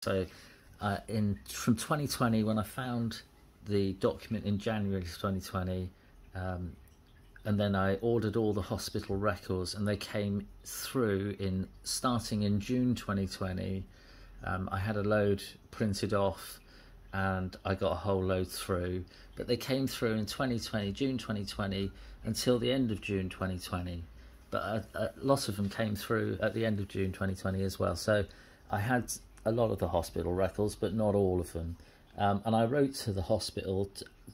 So from 2020, when I found the document in January 2020, and then I ordered all the hospital records, and they came through starting in June 2020. I had a load printed off and I got a whole load through, but they came through in 2020, June 2020, until the end of June 2020. But a lot of them came through at the end of June 2020 as well. So I had a lot of the hospital records, but not all of them. And I wrote to the hospital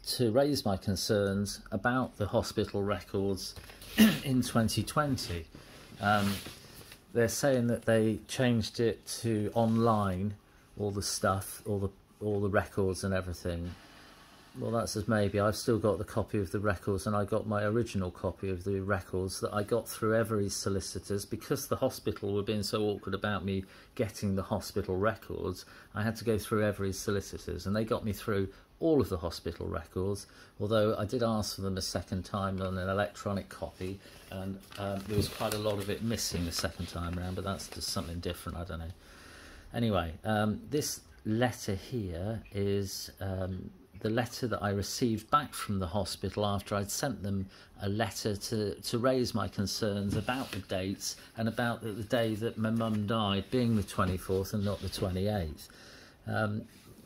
to raise my concerns about the hospital records in 2020. They're saying that they changed it to online, all the stuff, all the records and everything. Well, that's as maybe. I've still got the copy of the records, and I got my original copy of the records that I got through Every's solicitors. Because the hospital were being so awkward about me getting the hospital records, I had to go through Every's solicitors, and they got me through all of the hospital records, although I did ask for them a second time on an electronic copy, and there was quite a lot of it missing the second time around, but that's just something different, I don't know. Anyway, this letter here is the letter that I received back from the hospital after I'd sent them a letter to raise my concerns about the dates and about the day that my mum died being the 24th and not the 28th.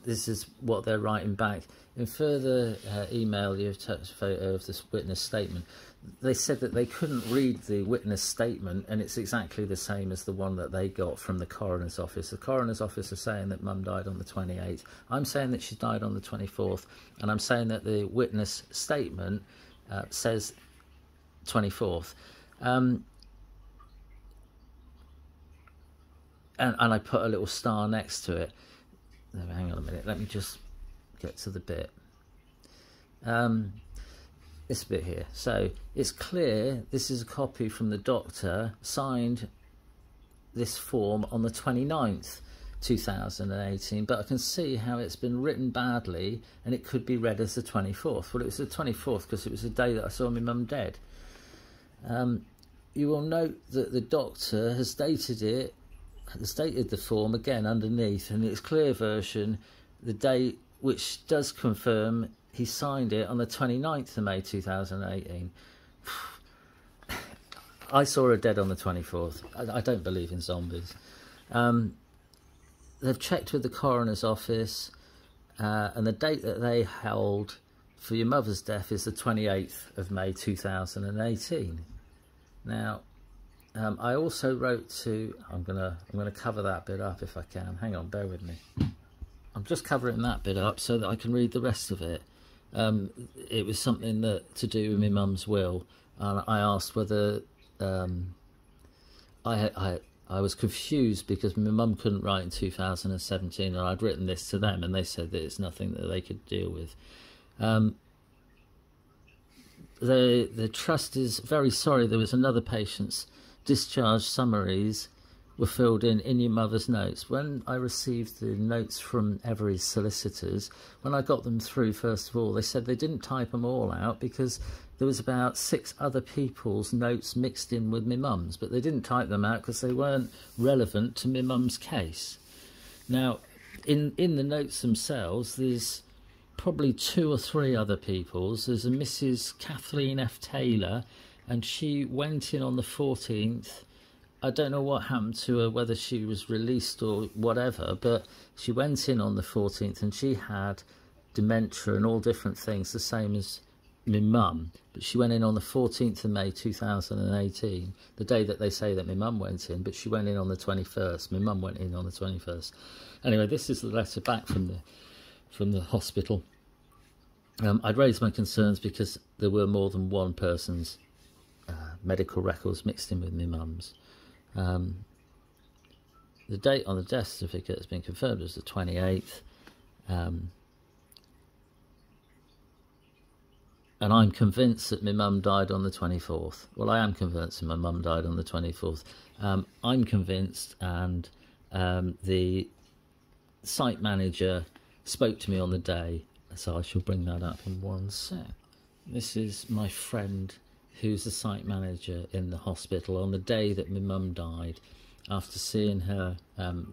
This is what they're writing back. In further email, you've touched a photo of this witness statement. They said that they couldn't read the witness statement, and it's exactly the same as the one that they got from the coroner's office. The coroner's office are saying that mum died on the 28th. I'm saying that she died on the 24th, and I'm saying that the witness statement says 24th. And I put a little star next to it. Hang on a minute, let me just get to the bit. This bit here. So it's clear this is a copy from the doctor, signed this form on the 29th, 2018, but I can see how it's been written badly and it could be read as the 24th. Well, it was the 24th because it was the day that I saw my mum dead. You will note that the doctor has stated the form again underneath, and its clear version, the date, which does confirm he signed it on the 29th of May 2018. I saw her dead on the 24th. I don't believe in zombies. They've checked with the coroner's office, and the date that they held for your mother's death is the 28th of May 2018. Now, I also wrote to, I'm gonna cover that bit up if I can. Hang on, bear with me. I'm just covering that bit up so that I can read the rest of it. It was something that to do with my mum's will, and I asked whether I was confused because my mum couldn't write in 2017, and I'd written this to them, and they said that it's nothing that they could deal with. The trust is very sorry there was another patient's discharge summaries were filled in your mother's notes. When I received the notes from Every's solicitors, when I got them through, first of all, they said they didn't type them all out because there was about 6 other people's notes mixed in with my mum's, but they didn't type them out because they weren't relevant to my mum's case. Now, in the notes themselves, there's probably 2 or 3 other people's. There's a Mrs. Kathleen F. Taylor, and she went in on the 14th. I don't know what happened to her, whether she was released or whatever, but she went in on the 14th and she had dementia and all different things, the same as my mum. But she went in on the 14th of May 2018, the day that they say that my mum went in, but she went in on the 21st. My mum went in on the 21st. Anyway, this is the letter back from the hospital. I'd raised my concerns because there were more than one person's medical records mixed in with my mum's. The date on the death certificate has been confirmed as the 28th, and I'm convinced that my mum died on the 24th. Well, I am convinced that my mum died on the 24th. I'm convinced, and the site manager spoke to me on the day, so I shall bring that up in one sec. This is my friend who's the site manager in the hospital on the day that my mum died, after seeing her,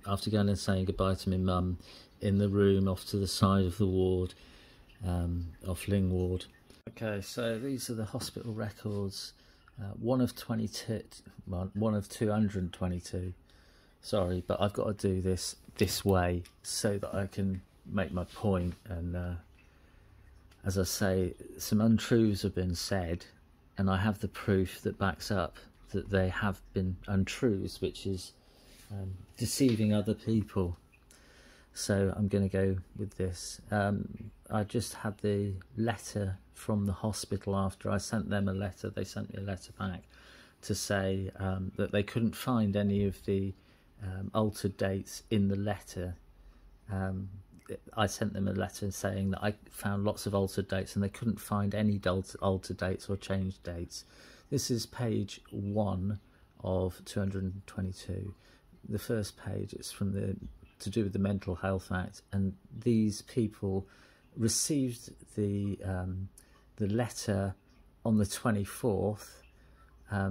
after going and saying goodbye to my mum in the room off to the side of the ward, off Ling ward. Okay, so these are the hospital records, one of 222. Sorry, but I've got to do this way so that I can make my point. And as I say, some untruths have been said, and I have the proof that backs up that they have been untruths, which is deceiving other people. So I'm going to go with this. I just had the letter from the hospital after I sent them a letter. They sent me a letter back to say that they couldn't find any of the altered dates in the letter. I sent them a letter saying that I found lots of altered dates and they couldn't find any altered dates or changed dates. This is page 1 of 222. The first page, it's from to do with the Mental Health Act, and these people received the letter on the 24th,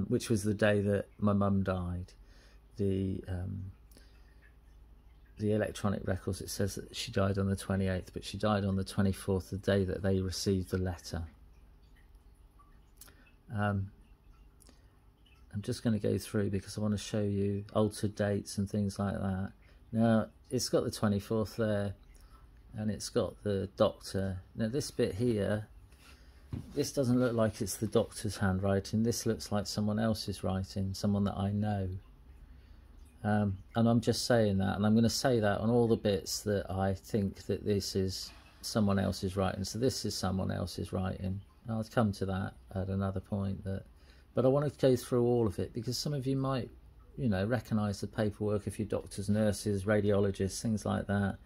which was the day that my mum died. The electronic records, it says that she died on the 28th, but she died on the 24th, the day that they received the letter. I'm just going to go through because I want to show you altered dates and things like that. Now, it's got the 24th there, and it's got the doctor. Now, this bit here, this doesn't look like it's the doctor's handwriting. This looks like someone else's writing, someone that I know. And I'm just saying that, and I'm going to say that on all the bits that I think that this is someone else's writing. So this is someone else's writing. And I'll come to that at another point. But I want to go through all of it because some of you might, you know, recognise the paperwork if you're doctors, nurses, radiologists, things like that.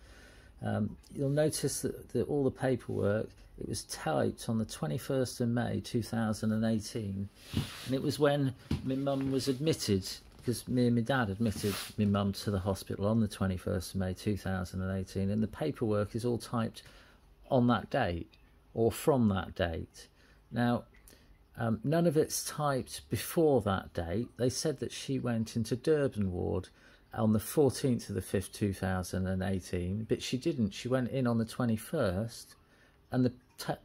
You'll notice that all the paperwork, it was typed on the 21st of May 2018, and it was when my mum was admitted, because me and my dad admitted my mum to the hospital on the 21st of May 2018, and the paperwork is all typed on that date or from that date. Now, none of it's typed before that date. They said that she went into Durban ward on the 14th of the 5th 2018, but she didn't. She went in on the 21st, and the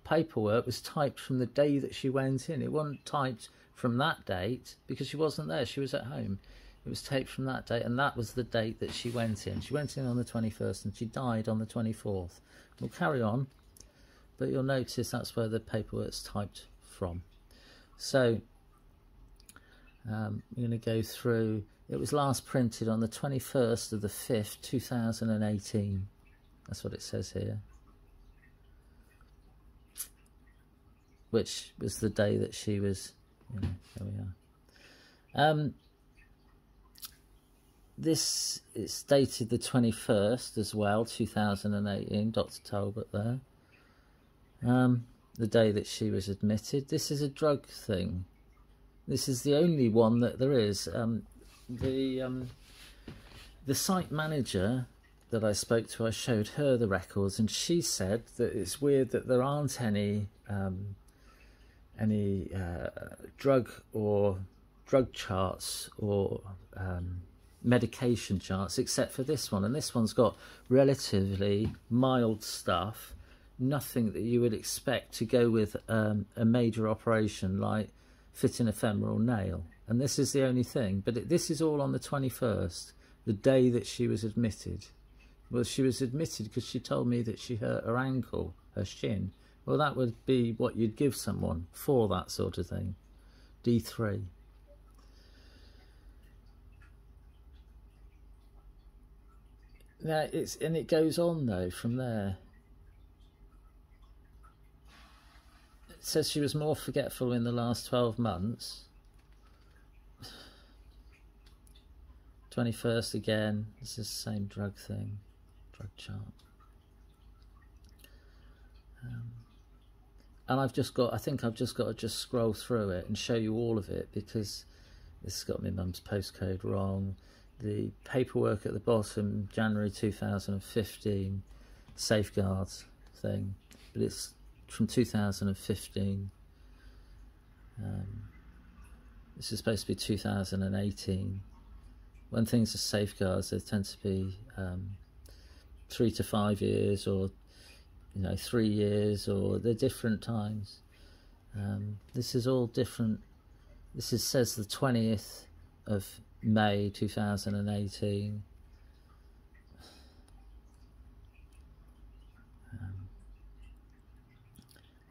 paperwork was typed from the day that she went in. It wasn't typed from that date because she wasn't there, she was at home. It was taped from that date, and that was the date that she went in. She went in on the 21st and she died on the 24th. We'll carry on, but you'll notice that's where the paperwork's typed from. So I'm going to go through. It was last printed on the 21st of the 5th 2018. That's what it says here, which was the day that she was, you know, there we are. This is dated the 21st as well, 2018, Dr. Talbot there. The day that she was admitted. This is a drug thing. This is the only one that there is. The site manager that I spoke to, I showed her the records, and she said that it's weird that there aren't any drug charts or medication charts except for this one, and this one's got relatively mild stuff, nothing that you would expect to go with a major operation like fitting a femoral nail, and this is the only thing. But this is all on the 21st, the day that she was admitted. Well, she was admitted because she told me that she hurt her ankle, her shin. Well, that would be what you'd give someone for that sort of thing. D3. Now it goes on though from there. It says she was more forgetful in the last 12 months. 21st again. This is the same drug thing, drug chart. And I think I've just got to scroll through it and show you all of it, because this has got my mum's postcode wrong. The paperwork at the bottom, January 2015, safeguards thing, but it's from 2015. This is supposed to be 2018, when things are safeguards, they tend to be 3 to 5 years, or 3 years, or they're different times. This is all different. Says the 20th of May 2018.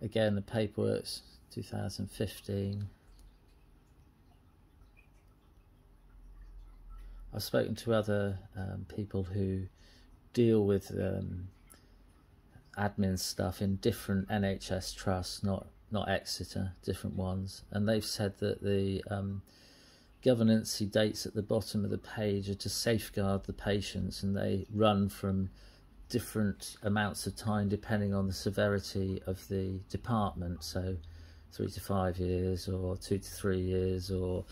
Again, the paperwork's 2015. I've spoken to other people who deal with admin stuff in different NHS trusts, not Exeter, different ones, and they've said that the governancy dates at the bottom of the page are to safeguard the patients, and they run from different amounts of time depending on the severity of the department, so 3 to 5 years or 2 to 3 years, or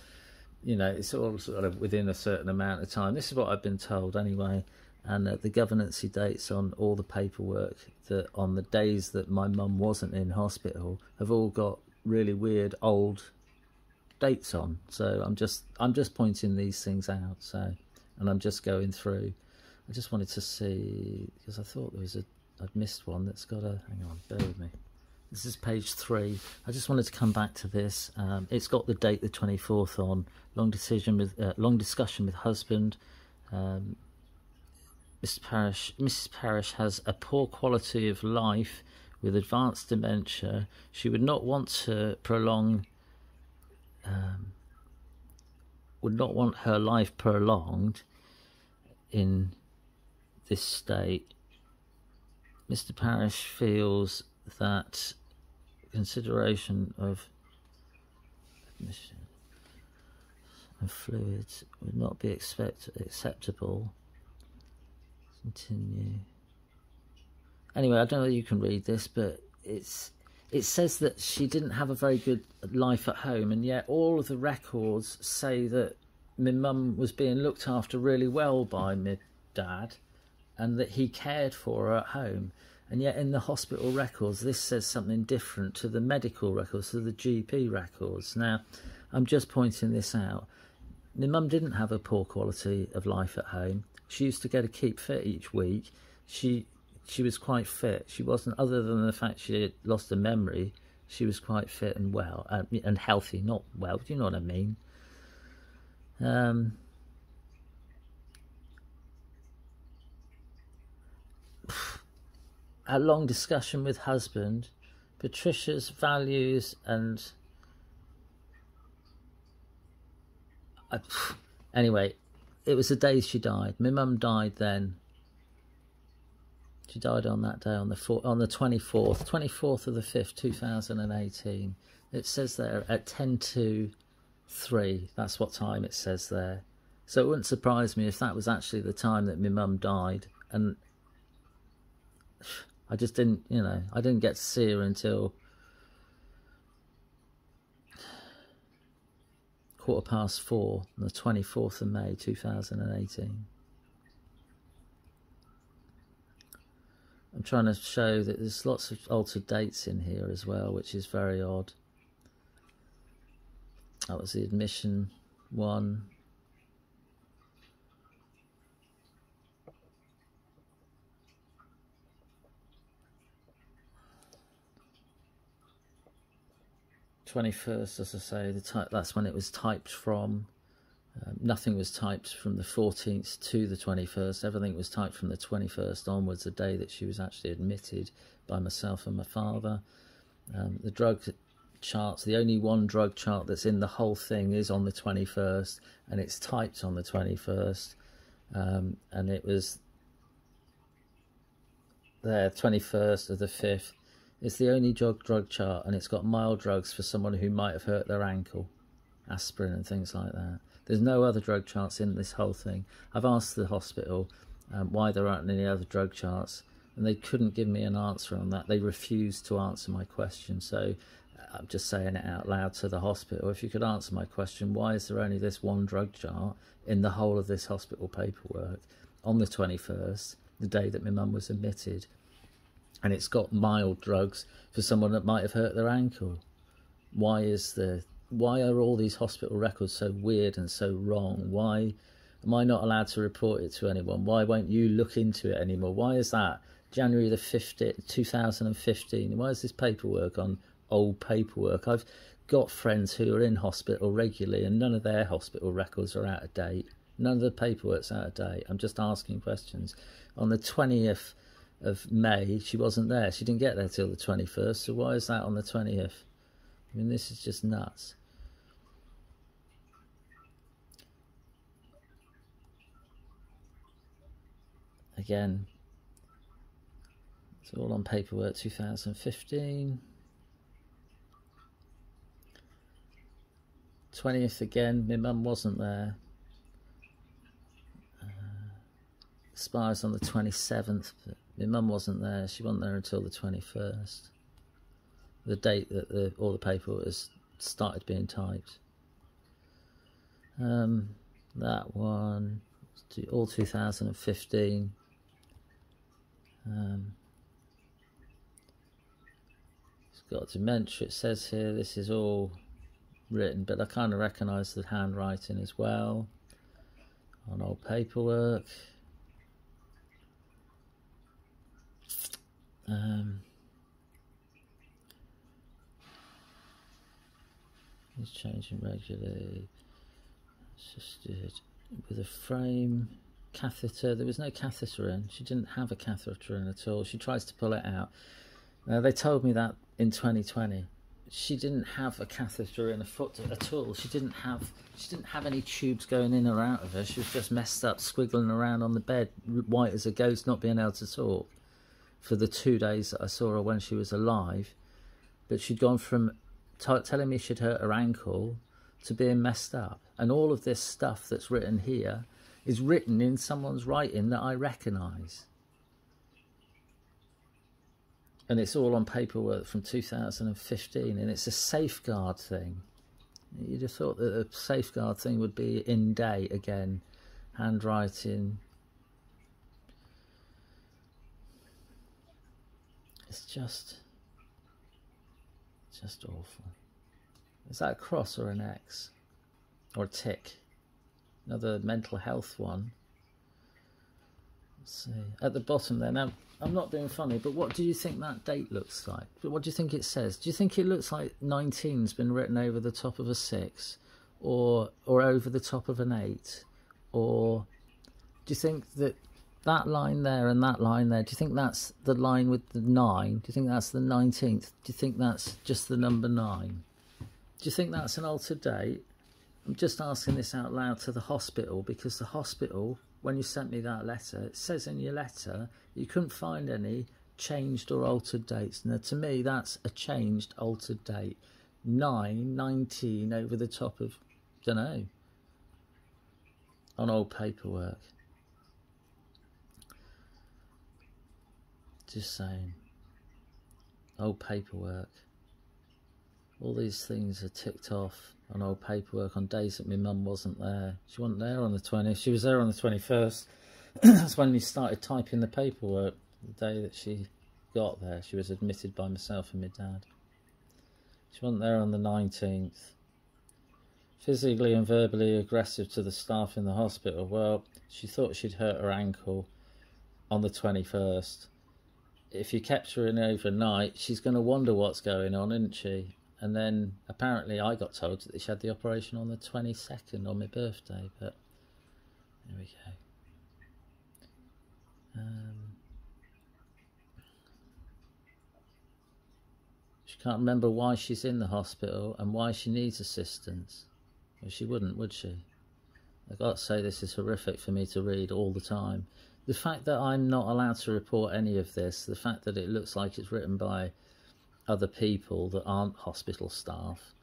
it's all sort of within a certain amount of time. This is what I've been told anyway. And the governancy dates on all the paperwork that on the days that my mum wasn't in hospital have all got really weird old dates on. So I'm just pointing these things out. So, and I'm just going through. I just wanted to see, because I thought I'd missed one that's got a, hang on, bear with me. This is page 3. I just wanted to come back to this. It's got the date the 24th on. Long discussion with husband. Mrs. Parrish has a poor quality of life with advanced dementia. She would not want to prolong. Would not want her life prolonged in this state. Mr. Parrish feels that consideration of admission of fluids would not be acceptable. Continue. Anyway, I don't know if you can read this, but it says that she didn't have a very good life at home, and yet all of the records say that my mum was being looked after really well by my dad, and that he cared for her at home. And yet in the hospital records, this says something different to the medical records, to the GP records. Now, I'm just pointing this out. My mum didn't have a poor quality of life at home. She used to go to keep fit each week. She was quite fit. She wasn't, other than the fact she had lost her memory, she was quite fit and well, and healthy, not well. Do you know what I mean? A long discussion with husband, Patricia's values, and anyway, it was the day she died. My mum died then. She died on that day, on the 24th of the 5th, 2018. It says there at 10:03. That's what time it says there. So it wouldn't surprise me if that was actually the time that my mum died. And I just didn't, I didn't get to see her until 4:15 on the 24th of May 2018. I'm trying to show that there's lots of altered dates in here as well, which is very odd. That was the admission one. '21st, as I say, that's when it was typed from. Nothing was typed from the 14th to the 21st. Everything was typed from the 21st onwards, the day that she was actually admitted by myself and my father. The drug charts, the only one drug chart that's in the whole thing is on the 21st, and it's typed on the 21st. And it was there, 21st of the 5th. It's the only drug chart, and it's got mild drugs for someone who might have hurt their ankle, aspirin and things like that. There's no other drug charts in this whole thing. I've asked the hospital why there aren't any other drug charts, and they couldn't give me an answer on that. They refused to answer my question. So I'm just saying it out loud to the hospital. If you could answer my question, why is there only this one drug chart in the whole of this hospital paperwork on the 21st, the day that my mum was admitted? And it's got mild drugs for someone that might have hurt their ankle. Why are all these hospital records so weird and so wrong? Why Am I not allowed to report it to anyone? Why won't you look into it anymore? Why is that? January the 5th, 2015. Why is this paperwork on old paperwork? I've got friends who are in hospital regularly and none of their hospital records are out of date. None of the paperwork's out of date. I'm just asking questions. On the 20th of May, she wasn't there. She didn't get there till the 21st. So why is that on the 20th? I mean, this is just nuts. Again, it's all on paperwork 2015. 20th again, my mum wasn't there. Expires on the 27th, but my mum wasn't there. She wasn't there until the 21st. The date that all the paperwork has started being typed. That one, all 2015. It's got dementia, it says here. This is all written, but I kind of recognise the handwriting as well on old paperwork. He's changing regularly. Assisted with a frame. Catheter. There was no catheter in. She didn't have a catheter in at all. She tries to pull it out. Now, they told me that in 2020. She didn't have a catheter in her foot at all. She didn't have any tubes going in or out of her. She was just messed up, squiggling around on the bed, white as a ghost, not being able to talk for the 2 days that I saw her when she was alive. But she'd gone from telling me she'd hurt her ankle to being messed up. And all of this stuff that's written here is written in someone's writing that I recognise. And it's all on paperwork from 2015, and it's a safeguard thing. You'd have thought that a safeguard thing would be in date again, handwriting. It's just awful. Is that a cross or an X? Or a tick? Another mental health one. Let's see. At the bottom there. Now, I'm not being funny, but what do you think that date looks like? What do you think it says? Do you think it looks like 19's been written over the top of a 6? Or over the top of an 8? Or do you think that line there and that line there, do you think that's the line with the 9? Do you think that's the 19th? Do you think that's just the number 9? Do you think that's an altered date? I'm just asking this out loud to the hospital, because the hospital, when you sent me that letter, it says in your letter you couldn't find any changed or altered dates. Now, to me, that's a changed, altered date. 9, 19 over the top of, don't know, on old paperwork. Just saying. Old paperwork. All these things are ticked off on old paperwork on days that my mum wasn't there. She wasn't there on the 20th. She was there on the 21st. That's when we started typing the paperwork. The day that she got there, she was admitted by myself and my dad. She wasn't there on the 19th. Physically and verbally aggressive to the staff in the hospital. Well, she thought she'd hurt her ankle on the 21st. If you kept her in overnight, she's going to wonder what's going on, isn't she? And then apparently I got told that she had the operation on the 22nd on my birthday, but there we go. She can't remember why she's in the hospital and why she needs assistance. Well, she wouldn't, would she? I've got to say, this is horrific for me to read all the time. The fact that I'm not allowed to report any of this, the fact that it looks like it's written by other people that aren't hospital staff,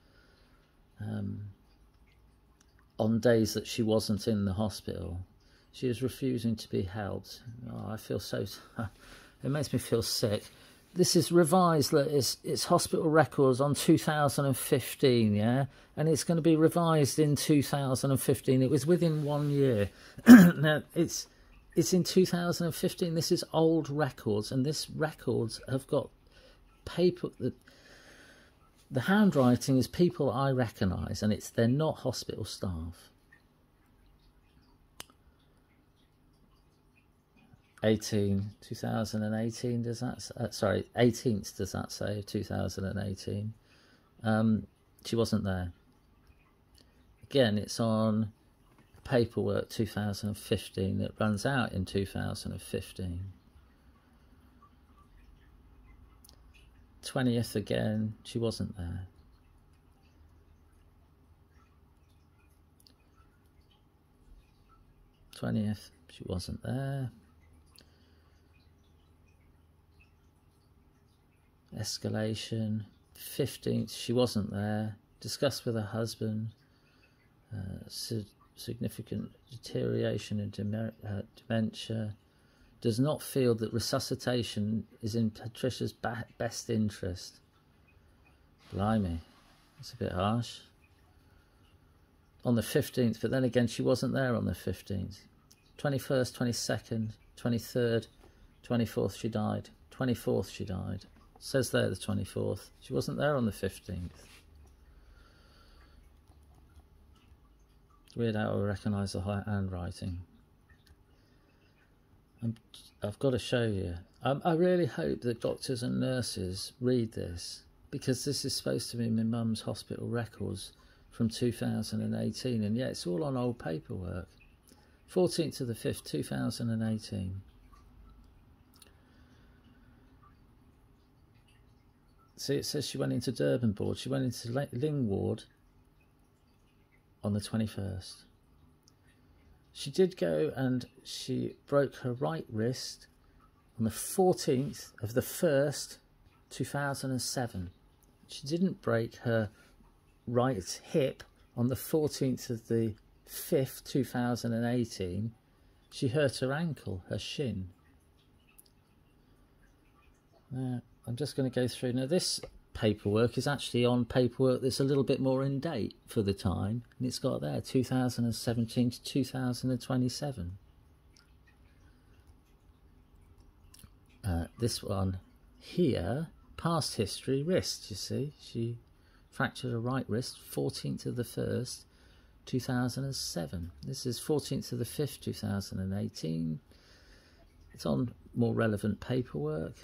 on days that she wasn't in the hospital, she was refusing to be helped. Oh, I feel so... it makes me feel sick. This is revised, it's hospital records on 2015, yeah? And it's going to be revised in 2015. It was within 1 year. Now, it's in 2015. This is old records, and this records have got paper. The handwriting is people I recognise, and they're not hospital staff. 2018, does that sorry, 18th, does that say, 2018? She wasn't there. Again, it's on paperwork 2015 that runs out in 2015. 20th again, she wasn't there. 20th, she wasn't there. Escalation, 15th, she wasn't there. Discussed with her husband. Significant deterioration in dementia. Does not feel that resuscitation is in Patricia's best interest. Blimey, that's a bit harsh. On the 15th, but then again, she wasn't there on the 15th. 21st, 22nd, 23rd, 24th, she died. 24th, she died. It says there the 24th. She wasn't there on the 15th. It's weird how I recognise the handwriting. I've got to show you. I really hope that doctors and nurses read this, because this is supposed to be my mum's hospital records from 2018, and yeah, it's all on old paperwork. 14th of the 5th, 2018. See, it says she went into Durban ward. She went into Ling ward on the 21st. She did go and she broke her right wrist on the 14th of the 1st, 2007. She didn't break her right hip on the 14th of the 5th, 2018. She hurt her ankle, her shin. I'm just going to go through. Now, this paperwork is actually on paperwork that's a little bit more in date for the time, and it's got there 2017 to 2027. This one here, past history, wrist, you see, she fractured her right wrist 14th of the 1st, 2007. This is 14th of the 5th, 2018. It's on more relevant paperwork.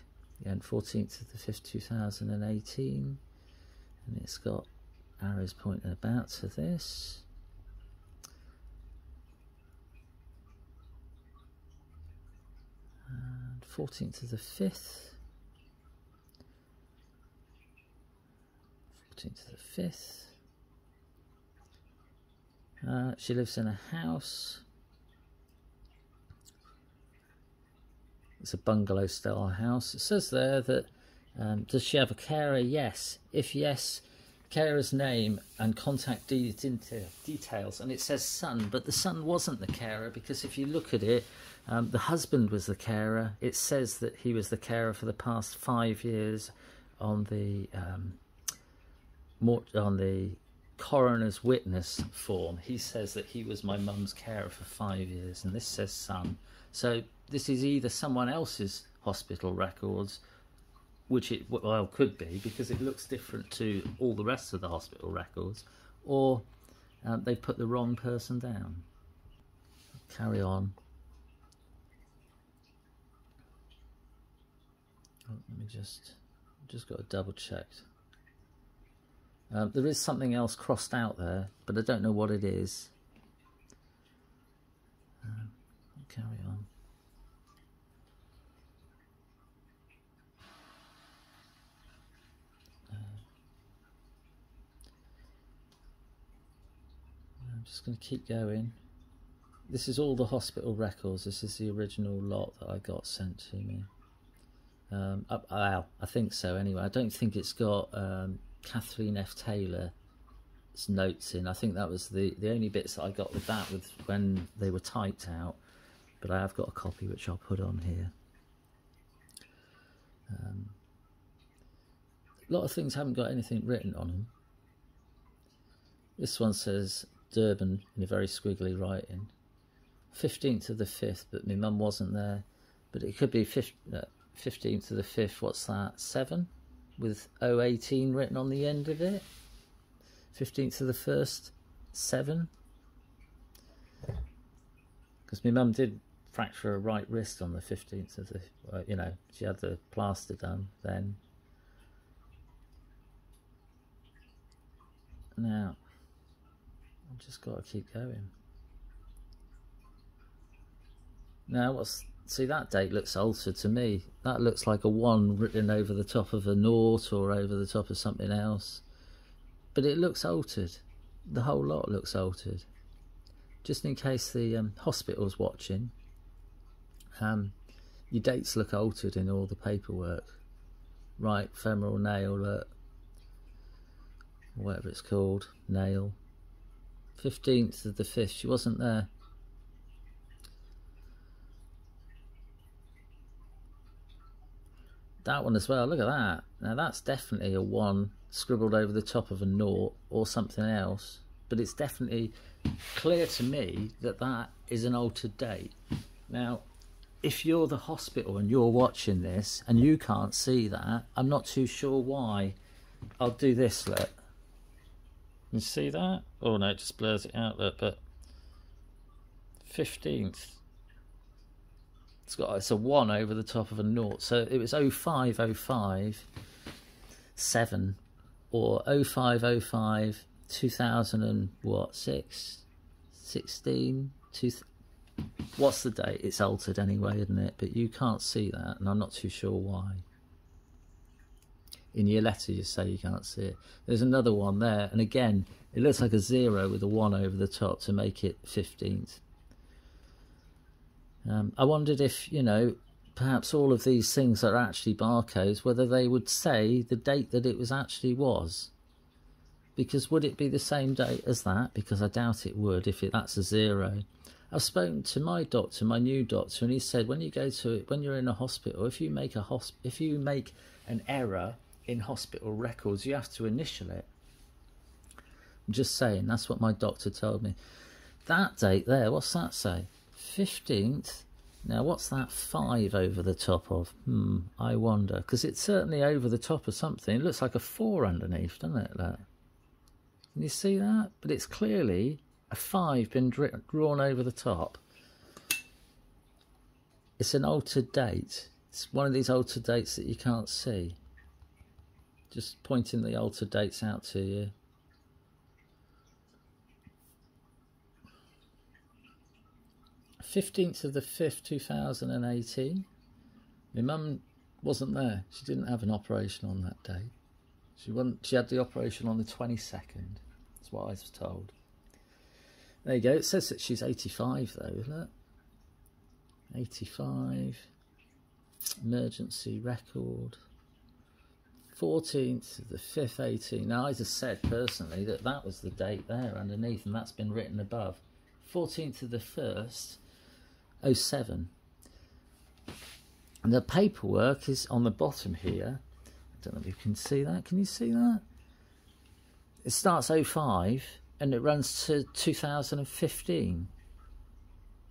Again, 14th of the 5th, 2018. And it's got arrows pointing about to this. And 14th of the 5th. 14th of the 5th. She lives in a house. It's a bungalow style house. It says there that does she have a carer? Yes. If yes, carer's name and contact details. And it says son, but the son wasn't the carer, because if you look at it, the husband was the carer. It says that he was the carer for the past 5 years on the coroner's witness form. He says that he was my mum's carer for 5 years, and this says son. So this is either someone else's hospital records, which it well could be, because it looks different to all the rest of the hospital records, or they put the wrong person down. Carry on. Oh, let me just got to double check. There is something else crossed out there, but I don't know what it is. Carry on. I'm just going to keep going. This is all the hospital records. This is the original lot that I got sent to me. I think so anyway. I don't think it's got Kathleen F. Taylor's notes in. I think that was the only bits that I got with that, with when they were typed out. But I have got a copy which I'll put on here. A lot of things haven't got anything written on them. This one says Durban in a very squiggly writing. 15th of the 5th, but my mum wasn't there. But it could be 15th of the 5th, what's that, 7? With 018 written on the end of it. 15th of the 1st, 7. Because my mum did fracture her right wrist on the 15th of the, you know, she had the plaster done then. Now, I've just got to keep going. Now, see, that date looks altered to me. That looks like a 1 written over the top of a 0 or over the top of something else. But it looks altered. The whole lot looks altered. Just in case the hospital's watching, your dates look altered in all the paperwork. Right femoral nail, whatever it's called, nail. 15th of the 5th, she wasn't there. That one as well, look at that. Now that's definitely a 1 scribbled over the top of a 0 or something else. But it's definitely clear to me that that is an altered date. Now, if you're the hospital and you're watching this and you can't see that, I'm not too sure why. I'll do this, look. You see that? Oh no, it just blurs it out, look, but 15th. It's a 1 over the top of a 0. So it was 0505 7 or 0505 2006 16 what's the date? It's altered anyway, isn't it? But you can't see that, and I'm not too sure why. In your letter you say you can't see it. There's another one there, and again it looks like a 0 with a 1 over the top to make it 15th. I wondered if, you know, perhaps all of these things are actually barcodes, whether they would say the date that it was. Because would it be the same date as that? Because I doubt it would if that's a 0. I've spoken to my doctor, my new doctor, and he said when you're in a hospital, if you make an error in hospital records, you have to initial it. I'm just saying, that's what my doctor told me. That date there, what's that say? 15th. Now what's that 5 over the top of? I wonder, because it's certainly over the top of something. It looks like a 4 underneath, doesn't it? That. Can you see that? But it's clearly a 5 been drawn over the top. It's an altered date. It's one of these altered dates that you can't see. Just pointing the altered dates out to you. "15th of the 5th, 2018. My mum wasn't there. She didn't have an operation on that day. She had the operation on the 22nd. That's what I was told. There you go. It says that she's 85 though, isn't it? 85. Emergency record. 14th of the 5th, 18. Now I just said personally that was the date there underneath, and that's been written above. 14th of the 1st, 07. And the paperwork is on the bottom here. I don't know if you can see that. Can you see that? It starts 05 and it runs to 2015.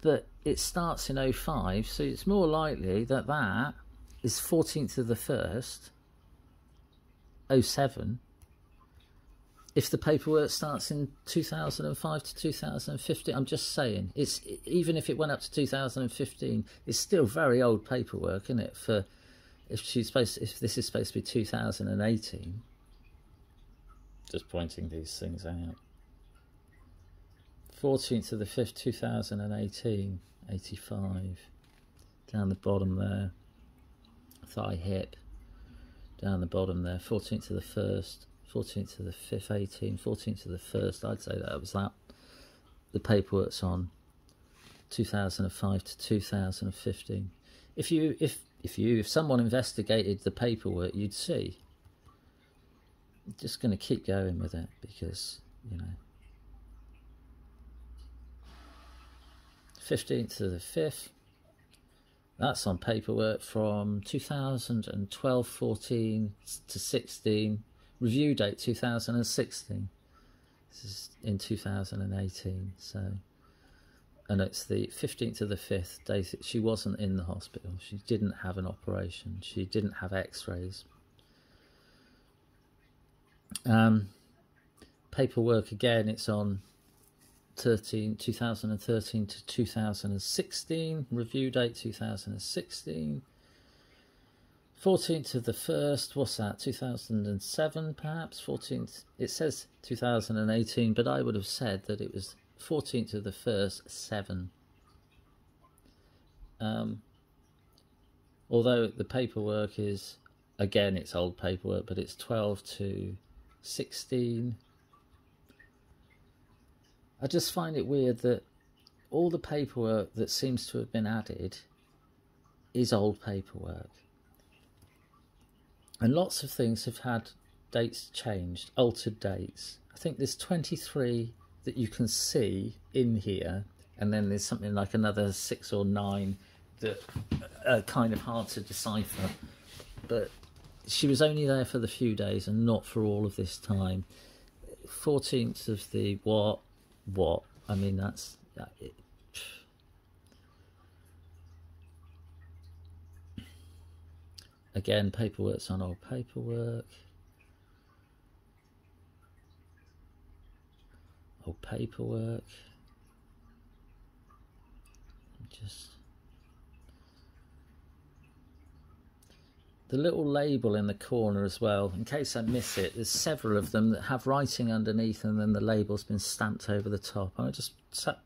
But it starts in 05, so it's more likely that that is 14th of the 1st, 07. If the paperwork starts in 2005 to 2015, I'm just saying, even if it went up to 2015, it's still very old paperwork, isn't it? For if this is supposed to be 2018. Just pointing these things out. 14th of the 5th, 2018, 85. Down the bottom there, thigh hip. Down the bottom there, 14th of the 1st. 14th to the 5th, 18, 14th to the 1st, I'd say that was that. The paperwork's on 2005 to 2015. If someone investigated the paperwork, you'd see. I'm just going to keep going with it because, you know. 15th to the 5th. That's on paperwork from 2012-14 to 16. Review date 2016. This is in 2018. So, and it's the 15th of the 5th day. She wasn't in the hospital. She didn't have an operation. She didn't have X-rays. Paperwork again. It's on 2013 to 2016, review date 2016. 14th of the 1st, what's that, 2007 perhaps? 14th, it says 2018, but I would have said that it was 14th of the 1st, 7. Although the paperwork is, again, it's old paperwork, but it's 12 to 16. I just find it weird that all the paperwork that seems to have been added is old paperwork. And lots of things have had dates changed, altered dates. I think there's 23 that you can see in here, and then there's something like another 6 or 9 that are kind of hard to decipher. But she was only there for the few days and not for all of this time. 14th of the what? I mean, that's it. Again, paperwork's on old paperwork. Old paperwork. Just the little label in the corner as well, in case I miss it, there's several of them that have writing underneath and then the label's been stamped over the top. I'm just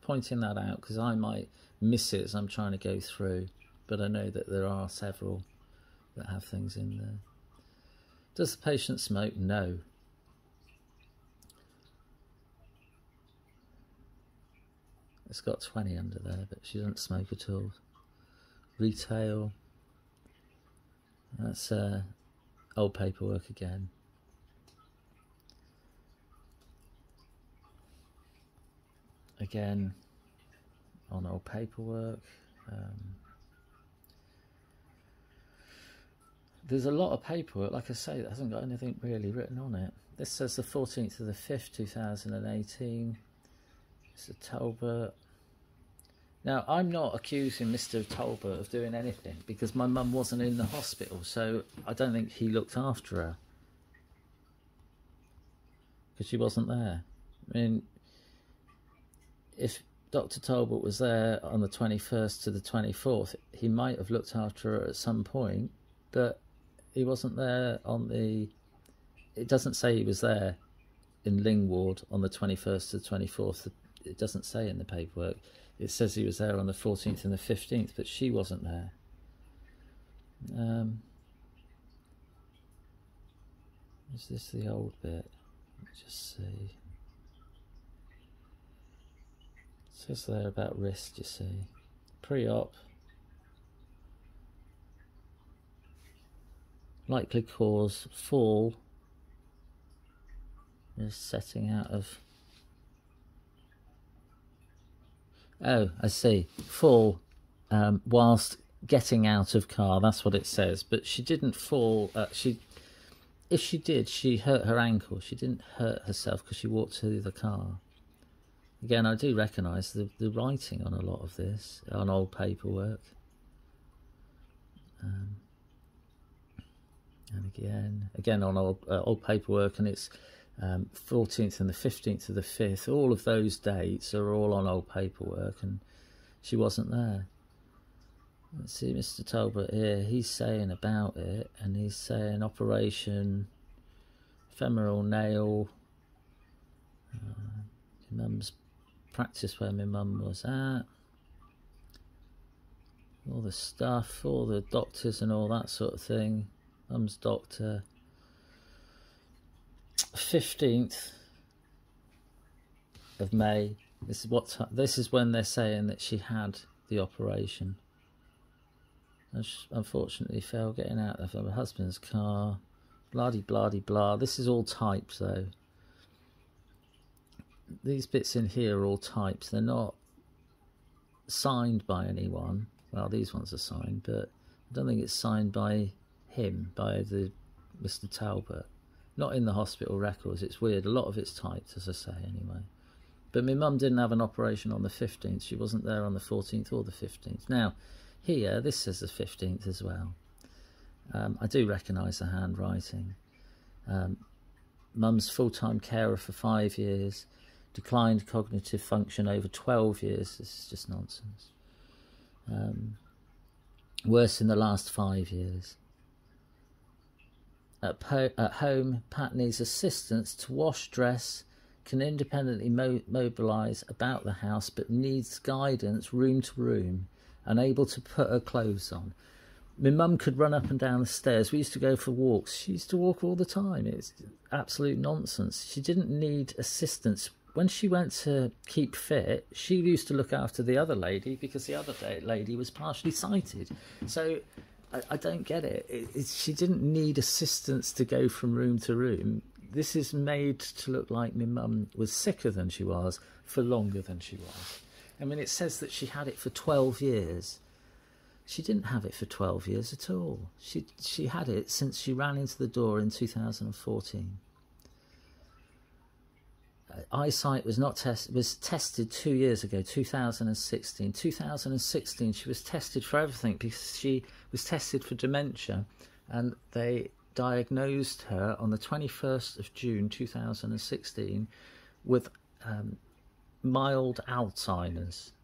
pointing that out because I might miss it as I'm trying to go through, but I know that there are several that have things in there. Does the patient smoke? No. It's got 20 under there, but she doesn't smoke at all. Retail. That's old paperwork again. Again, on old paperwork. There's a lot of paperwork, like I say, that hasn't got anything really written on it. This says the 14th of the 5th, 2018. Mr. Talbot. Now, I'm not accusing Mr. Talbot of doing anything because my mum wasn't in the hospital, so I don't think he looked after her because she wasn't there. I mean, if Dr. Talbot was there on the 21st to the 24th, he might have looked after her at some point, but he wasn't there on the... It doesn't say he was there in Ling ward on the 21st to the 24th. It doesn't say in the paperwork. It says he was there on the 14th and the 15th, but she wasn't there. Is this the old bit? Let's just see. It says there about wrist, you see. Pre-op. Likely cause, fall. Is setting out of... Oh, I see. Fall whilst getting out of car. That's what it says. But she didn't fall. If she did, she hurt her ankle. She didn't hurt herself because she walked to the car. Again, I do recognise the writing on a lot of this, on old paperwork. And again on old paperwork, and it's 14th and the 15th of the 5th. All of those dates are all on old paperwork, and she wasn't there. Let's see, Mr. Talbot here, he's saying about it, and he's saying operation femoral nail, mum's practice where my mum was at, all the stuff, all the doctors and all that sort of thing. Mum's doctor. 15th of May. This is when they're saying that she had the operation. And she unfortunately fell getting out of her husband's car. Blah-de-blah-de-blah. This is all typed though. These bits in here are all typed. They're not signed by anyone. Well, these ones are signed, but I don't think it's signed by him, by the Mr. Talbot. Not in the hospital records. It's weird. A lot of it's typed, as I say, anyway. But my mum didn't have an operation on the 15th. She wasn't there on the 14th or the 15th. Now, here, this says the 15th as well. I do recognise the handwriting. Mum's full-time carer for 5 years. Declined cognitive function over 12 years. This is just nonsense. Worse in the last 5 years. At home, Pat needs assistance to wash, dress, can independently mobilise about the house, but needs guidance room to room, unable to put her clothes on. My mum could run up and down the stairs. We used to go for walks. She used to walk all the time. It's absolute nonsense. She didn't need assistance. When she went to keep fit, she used to look after the other lady because the other lady was partially sighted. So I don't get it. She didn't need assistance to go from room to room. This is made to look like my mum was sicker than she was for longer than she was. I mean, it says that she had it for 12 years. She didn't have it for 12 years at all. She had it since she ran into the door in 2014. Eyesight was tested 2 years ago, 2016. 2016 she was tested for everything because she was tested for dementia, and they diagnosed her on the 21st of June 2016 with mild Alzheimer's.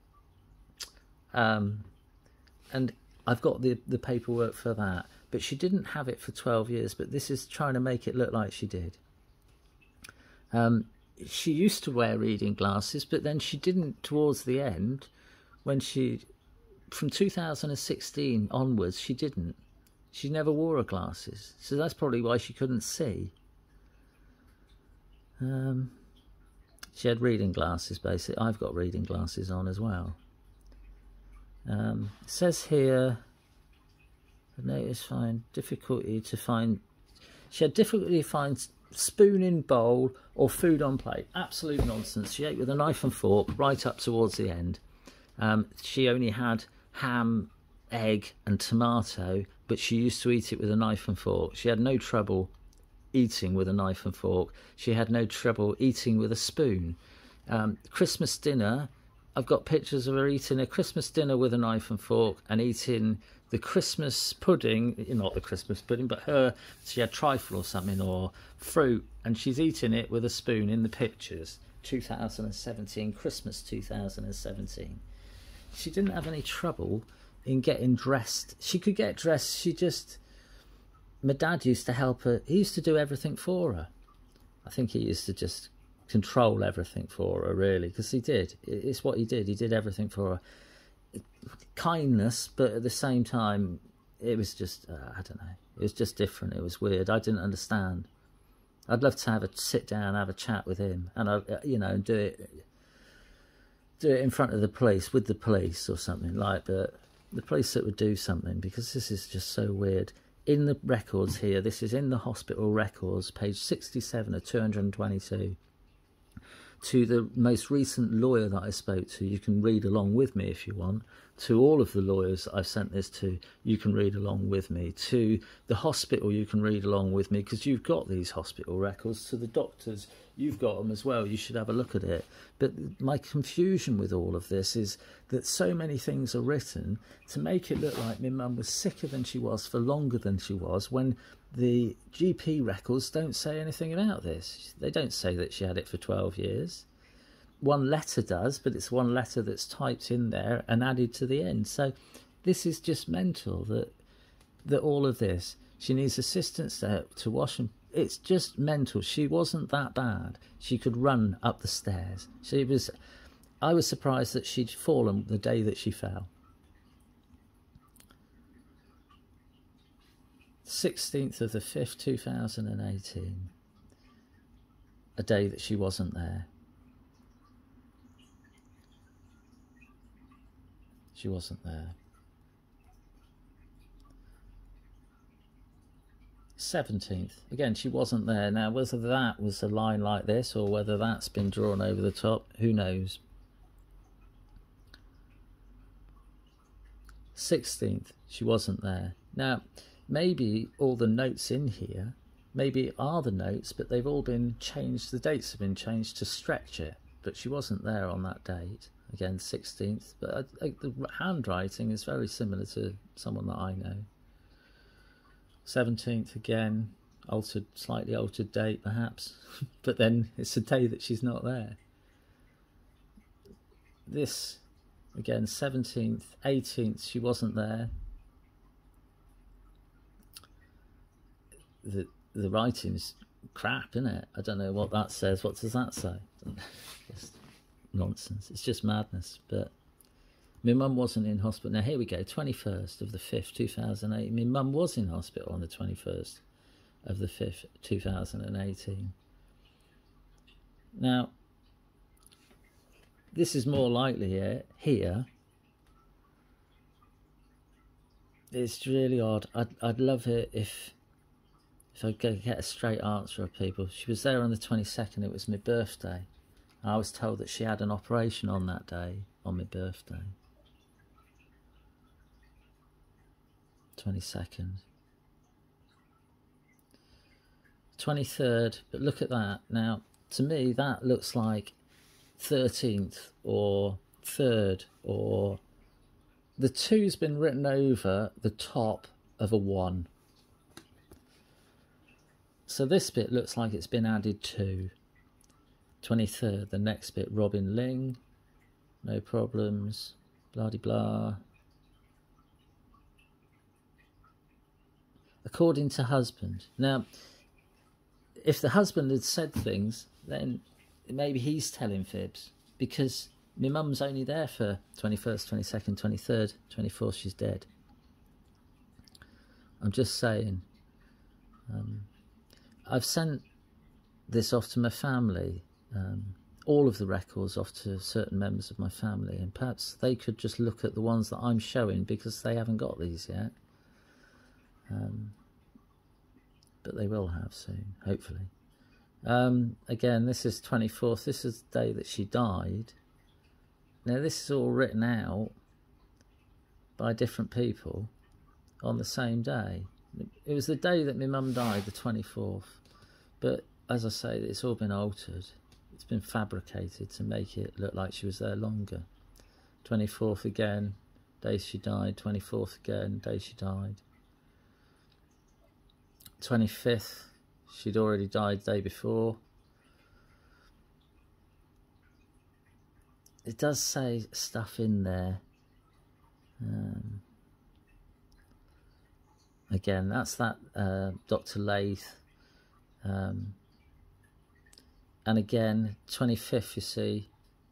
And I've got the paperwork for that. But she didn't have it for 12 years, but this is trying to make it look like she did. She used to wear reading glasses, but then she didn't towards the end. From 2016 onwards, she didn't. She never wore her glasses, so that's probably why she couldn't see. She had reading glasses, basically. I've got reading glasses on as well. It says here, I noticed difficulty to find. She had difficulty to find spoon in bowl or food on plate. Absolute nonsense. She ate with a knife and fork right up towards the end. She only had ham, egg and tomato, but she used to eat it with a knife and fork. She had no trouble eating with a knife and fork. She had no trouble eating with a spoon. Christmas dinner, I've got pictures of her eating a Christmas dinner with a knife and fork and eating the Christmas pudding, not the Christmas pudding, but she had trifle or something or fruit, and she's eating it with a spoon in the pictures. 2017, Christmas 2017. She didn't have any trouble in getting dressed. She could get dressed. My dad used to help her. He used to do everything for her. I think he used to just control everything for her, really, because he did. It's what he did. He did everything for her. Kindness, but at the same time, it was just, I don't know. It was just different. It was weird. I didn't understand. I'd love to sit down, have a chat with him, and do it in front of the police, with the police or something like that. The police that would do something, because this is just so weird. In the records here, this is in the hospital records, page 67 of 222. To the most recent lawyer that I spoke to, you can read along with me if you want. To all of the lawyers that I've sent this to, you can read along with me. To the hospital, you can read along with me, because you've got these hospital records. To the doctors, you've got them as well. You should have a look at it. But my confusion with all of this is that so many things are written to make it look like my mum was sicker than she was for longer than she was, when the GP records don't say anything about this. They don't say that she had it for 12 years. One letter does, but it's one letter that's typed in there and added to the end. So this is just mental, that all of this, she needs assistance to wash and it's just mental. She wasn't that bad. She could run up the stairs. I was surprised that she'd fallen the day that she fell. 16th of the 5th, 2018. A day that she wasn't there. She wasn't there. 17th. Again, she wasn't there. Now, whether that was a line like this or whether that's been drawn over the top, who knows? 16th. She wasn't there. Now, maybe all the notes in here, maybe are the notes, but they've all been changed. The dates have been changed to stretch it. But she wasn't there on that date. Again, 16th. But the handwriting is very similar to someone that I know. 17th, again, slightly altered date perhaps. But then it's a day that she's not there. this, again, 17th, 18th, she wasn't there. The writing's crap, isn't it? I don't know what that says. What does that say? Just nonsense. It's just madness. But my mum wasn't in hospital. Now, here we go, 21st of the 5th, 2008. My mum was in hospital on the 21st of the 5th, 2018. Now, this is more likely here. It's really odd. I'd love it if I could get a straight answer of people. She was there on the 22nd. It was my birthday. I was told that she had an operation on that day, on my birthday. 22nd. 23rd, but look at that. Now, to me, that looks like 13th or 3rd, or the 2's been written over the top of a 1. So this bit looks like it's been added to. 23rd, the next bit, Robin Ling, no problems, blah-de-blah. According to husband. Now, if the husband had said things, then maybe he's telling fibs, because my mum's only there for 21st, 22nd, 23rd, 24th, she's dead. I'm just saying. I've sent this off to my family, all of the records off to certain members of my family, and perhaps they could just look at the ones that I'm showing, because they haven't got these yet. But they will have soon, hopefully. Again, this is 24th. This is the day that she died. Now, this is all written out by different people on the same day. It was the day that my mum died, the 24th. But, as I say, it's all been altered. It's been fabricated to make it look like she was there longer. 24th again, day she died. 24th again, day she died. 25th, she'd already died the day before. It does say stuff in there. Again, that's that Dr. Lath. And again, 25th, you see,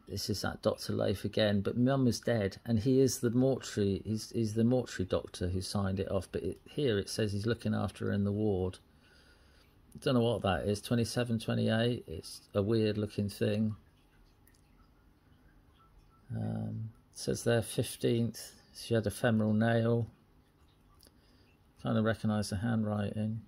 this is that Dr. Lath again. But Mum is dead, and he is the mortuary. He's the mortuary doctor who signed it off. But here it says he's looking after her in the ward. Don't know what that is. 27, 28. It's a weird looking thing. It says there 15th. She had a femoral nail. Kind of recognise the handwriting.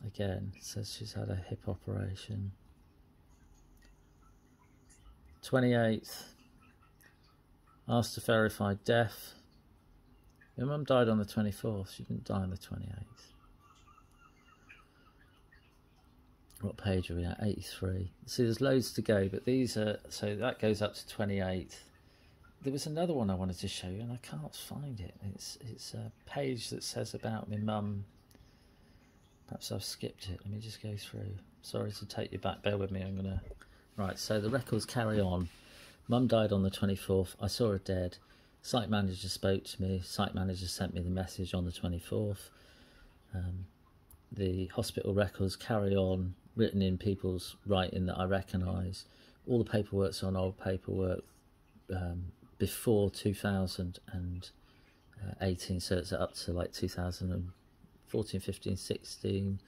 Again, it says she's had a hip operation. 28th. Asked to verify death. Your mum died on the 24th. She didn't die on the 28th. What page are we at? 83. See, there's loads to go, but these are... So that goes up to 28th. There was another one I wanted to show you, and I can't find it. It's a page that says about my mum. Perhaps I've skipped it. Let me just go through. Sorry to take you back. Bear with me. I'm going to... Right, so the records carry on. Mum died on the 24th. I saw her dead. Site manager spoke to me. Site manager sent me the message on the 24th. The hospital records carry on, written in people's writing that I recognise. All the paperwork's on old paperwork before 2018, so it's up to like 2014, 15, 16.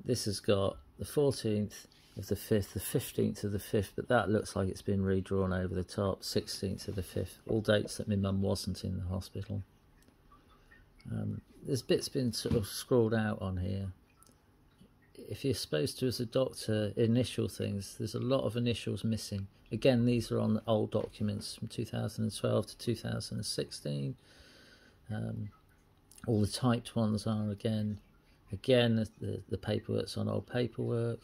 This has got the 14th of the 5th, the 15th of the 5th, but that looks like it's been redrawn over the top. 16th of the 5th, all dates that my mum wasn't in the hospital. There's bits been sort of scrawled out on here. If you're supposed to, as a doctor, initial things, there's a lot of initials missing. Again, these are on old documents from 2012 to 2016. All the typed ones are again. Again, the paperwork's on old paperwork.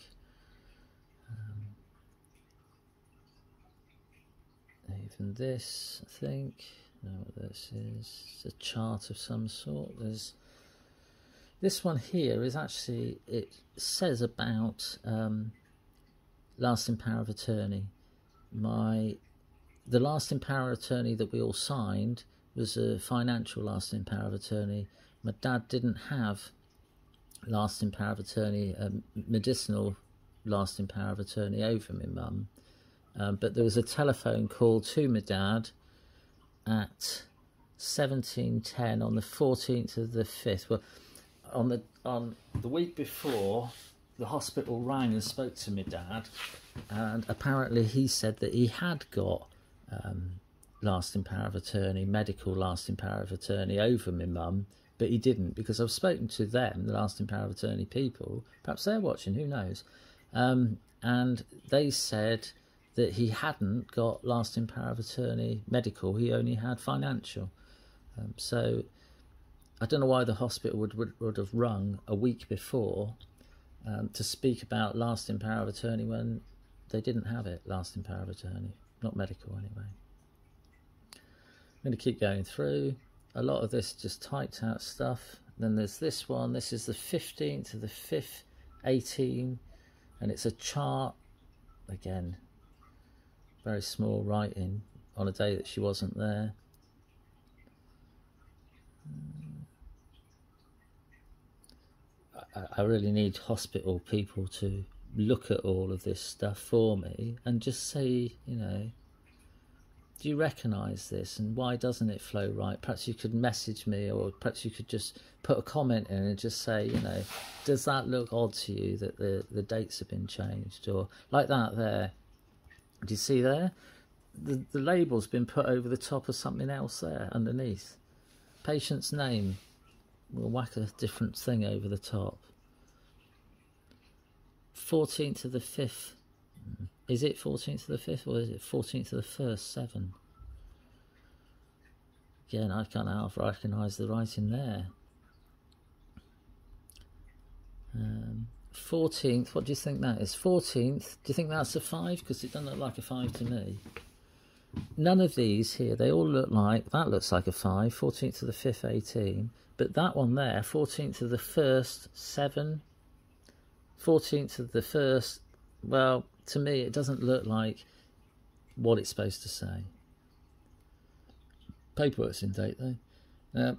Even this, I think. I don't know what this is. It's a chart of some sort. There's This one here is actually, it says about lasting power of attorney. The lasting power of attorney that we all signed was a financial lasting power of attorney. My dad didn't have lasting power of attorney, medicinal lasting power of attorney over my mum, but there was a telephone call to my dad at 17:10 on the 14th of the 5th. Well, on the week before, the hospital rang and spoke to my dad, and apparently he said that he had got lasting power of attorney, medical lasting power of attorney over my mum, but he didn't, because I've spoken to them, the lasting power of attorney people, perhaps they're watching, who knows, and they said that he hadn't got lasting power of attorney medical, he only had financial. So I don't know why the hospital would have rung a week before to speak about lasting power of attorney when they didn't have it, lasting power of attorney, not medical anyway. I'm going to keep going through. A lot of this just typed out stuff. Then there's this one. This is the 15th of the 5th, 18, and it's a chart. Again, very small writing on a day that she wasn't there. I really need hospital people to look at all of this stuff for me and just say, you know, do you recognise this and why doesn't it flow right? Perhaps you could message me, or perhaps you could just put a comment in and just say, you know, does that look odd to you that the dates have been changed? Or like that there. Do you see there? The label's been put over the top of something else there underneath. Patient's name. We'll whack a different thing over the top. 14th of the 5th. Is it 14th of the 5th or is it 14th of the 1st, 7? Again, I can't half recognise the writing there. 14th, what do you think that is? 14th, do you think that's a 5? Because it doesn't look like a 5 to me. None of these here, they all look like, that looks like a 5, 14th of the 5th, 18. But that one there, 14th of the 1st, 7. 14th of the 1st, well, to me it doesn't look like what it's supposed to say. Paperwork's in date though. Now,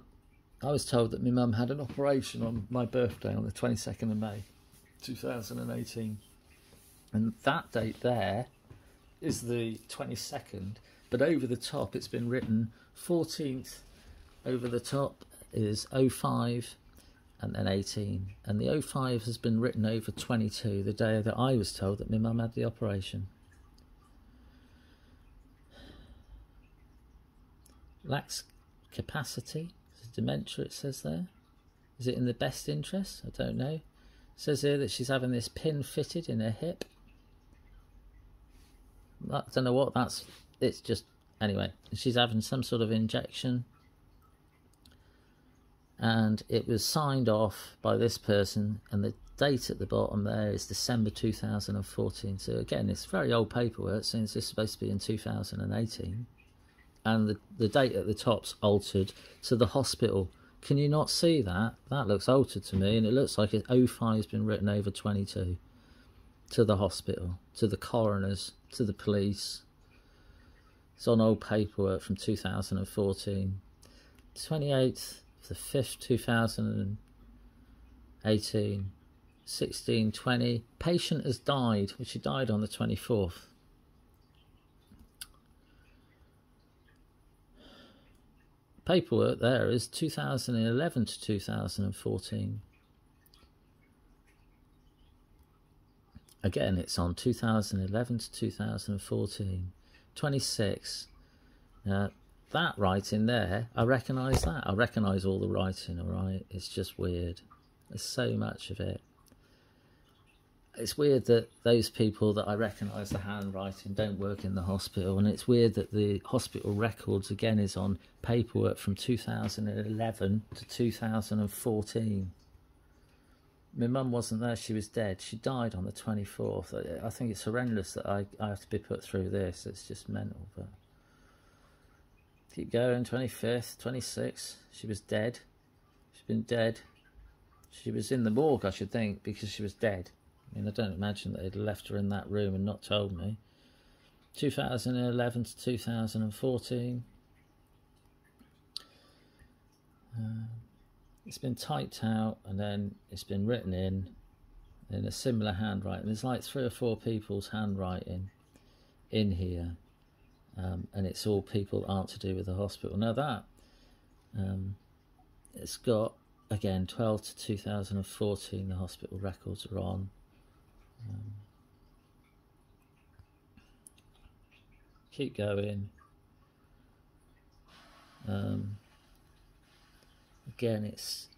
I was told that my mum had an operation on my birthday on the 22nd of May 2018, and that date there is the 22nd, but over the top it's been written 14th, over the top is 05 and then 18, and the 05 has been written over 22, the day that I was told that my mum had the operation. Lacks capacity, dementia it says there. Is it in the best interest? I don't know. It says here that she's having this pin fitted in her hip. I don't know what that's, it's just, anyway, she's having some sort of injection. And it was signed off by this person, and the date at the bottom there is December 2014. So again, it's very old paperwork since this is supposed to be in 2018. And the date at the top's altered to the hospital. Can you not see that? That looks altered to me, and it looks like 05 has been written over 22. To the hospital, to the coroners, to the police. It's on old paperwork from 2014. 28th of the 5th, 2018. 16:20. Patient has died, which she died on the 24th. Paperwork there is 2011 to 2014. Again, it's on 2011 to 2014. 26. Now, that writing there, I recognise that. I recognise all the writing, alright? It's just weird. There's so much of it. It's weird that those people that I recognise the handwriting don't work in the hospital, and it's weird that the hospital records, again, is on paperwork from 2011 to 2014. My mum wasn't there, she was dead. She died on the 24th. I think it's horrendous that I have to be put through this. It's just mental. But keep going. 25th, 26th. She was dead. She's been dead She was in the morgue, I should think, because she was dead. I mean, I don't imagine that they'd left her in that room and not told me. 2011 to 2014. It's been typed out and then it's been written in a similar handwriting. There's like 3 or 4 people's handwriting in here, and it's all people that aren't to do with the hospital. Now that it's got, again, 12 to 2014, the hospital records are on. Keep going. Again, it's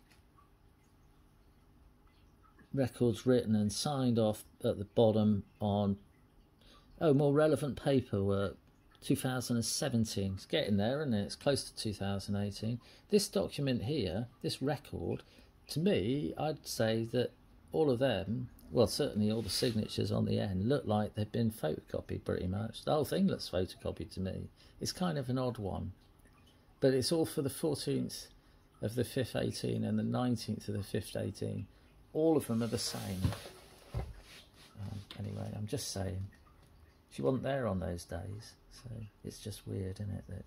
records written and signed off at the bottom on, more relevant paperwork, 2017. It's getting there, isn't it? It's close to 2018. This document here, this record, to me, I'd say that all of them, well, certainly all the signatures on the end, look like they've been photocopied pretty much. The whole thing looks photocopied to me. It's kind of an odd one. But it's all for the 14th of the 5th 18 and the 19th of the 5th 18. All of them are the same. Anyway, I'm just saying, she wasn't there on those days, so it's just weird, isn't it? That,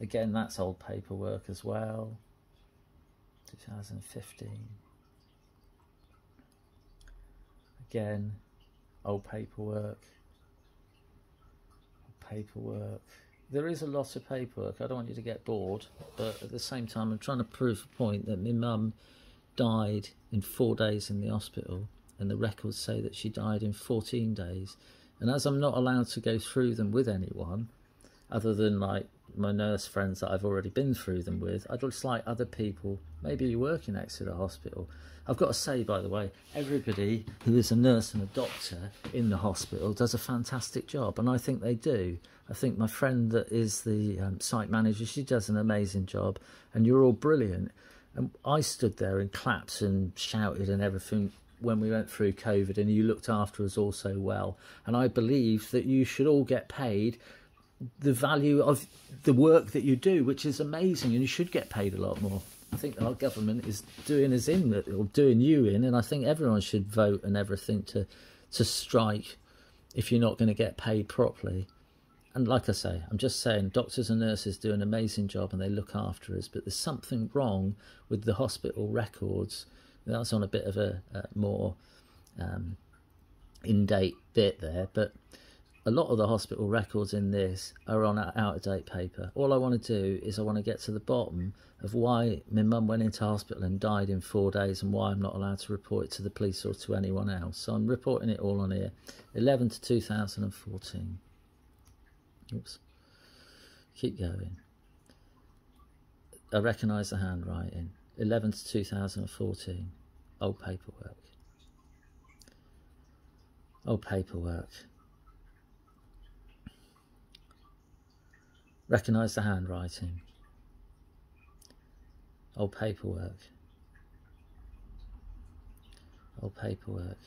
again, that's old paperwork as well. 2015. Again, old paperwork. There is a lot of paperwork. I don't want you to get bored, but at the same time, I'm trying to prove a point that my mum died in 4 days in the hospital, and the records say that she died in 14 days. And as I'm not allowed to go through them with anyone, other than like my nurse friends that I've already been through them with, I'd just like other people, maybe you work in Exeter Hospital. I've got to say, by the way, everybody who is a nurse and a doctor in the hospital does a fantastic job, and I think they do. I think my friend that is the site manager, she does an amazing job, and you're all brilliant. And I stood there and clapped and shouted and everything when we went through COVID, and you looked after us all so well. And I believe that you should all get paid the value of the work that you do, which is amazing, and you should get paid a lot more. I think our government is doing us in, or doing you in, and I think everyone should vote and everything to strike if you're not going to get paid properly. And like I say, I'm just saying, doctors and nurses do an amazing job and they look after us, but there's something wrong with the hospital records. That's on a bit of a more in-date bit there, but a lot of the hospital records in this are on out-of-date paper. All I want to do is I want to get to the bottom of why my mum went into hospital and died in 4 days, and why I'm not allowed to report it to the police or to anyone else. So I'm reporting it all on here. 11 to 2014. Oops. Keep going. I recognise the handwriting. 11 to 2014. Old paperwork. Old paperwork. Recognise the handwriting. Old paperwork. Old paperwork.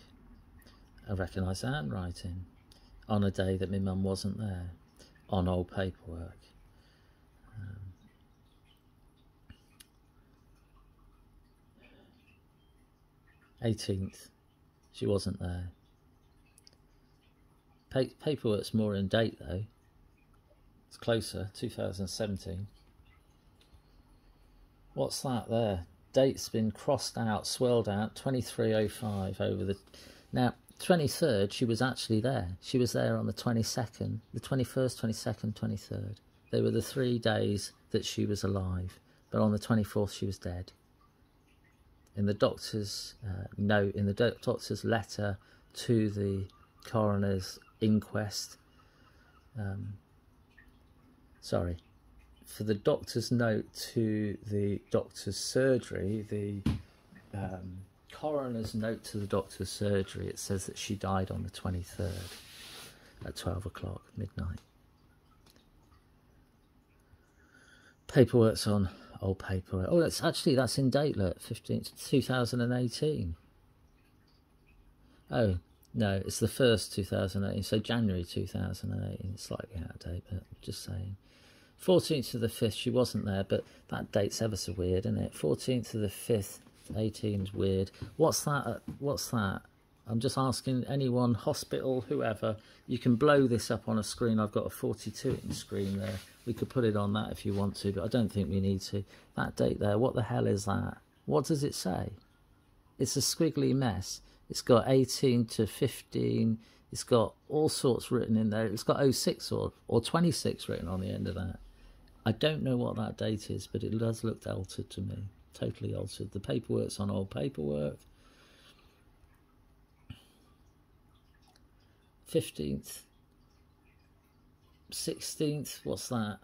I recognise the handwriting. On a day that my mum wasn't there. On old paperwork. 18th, she wasn't there. Paperwork's more in date though. It's closer, 2017. What's that there? Date's been crossed out, swirled out, 2305 over the... Now, 23rd, she was actually there. She was there on the 22nd, the 21st, 22nd, 23rd. They were the 3 days that she was alive, but on the 24th she was dead. In the doctor's note, in the doctor's letter to the coroner's inquest, for the doctor's note to the doctor's surgery, the coroner's note to the doctor's surgery, it says that she died on the 23rd at 12 o'clock, midnight. Paperwork's on old paperwork. Oh, that's in date, look, 15th, 2018. Oh, no, it's the 1st, 2018, so January 2018. It's slightly out of date, but I'm just saying. 14th of the 5th, she wasn't there, but that date's ever so weird, isn't it? 14th of the 5th, 18's weird. What's that? What's that? I'm just asking anyone, hospital, whoever, you can blow this up on a screen. I've got a 42-inch screen there. We could put it on that if you want to, but I don't think we need to. That date there, what the hell is that? What does it say? It's a squiggly mess. It's got 18 to 15. It's got all sorts written in there. It's got 06 or 26 written on the end of that. I don't know what that date is, but it does look altered to me. Totally altered. The paperwork's on old paperwork. 15th, 16th, what's that?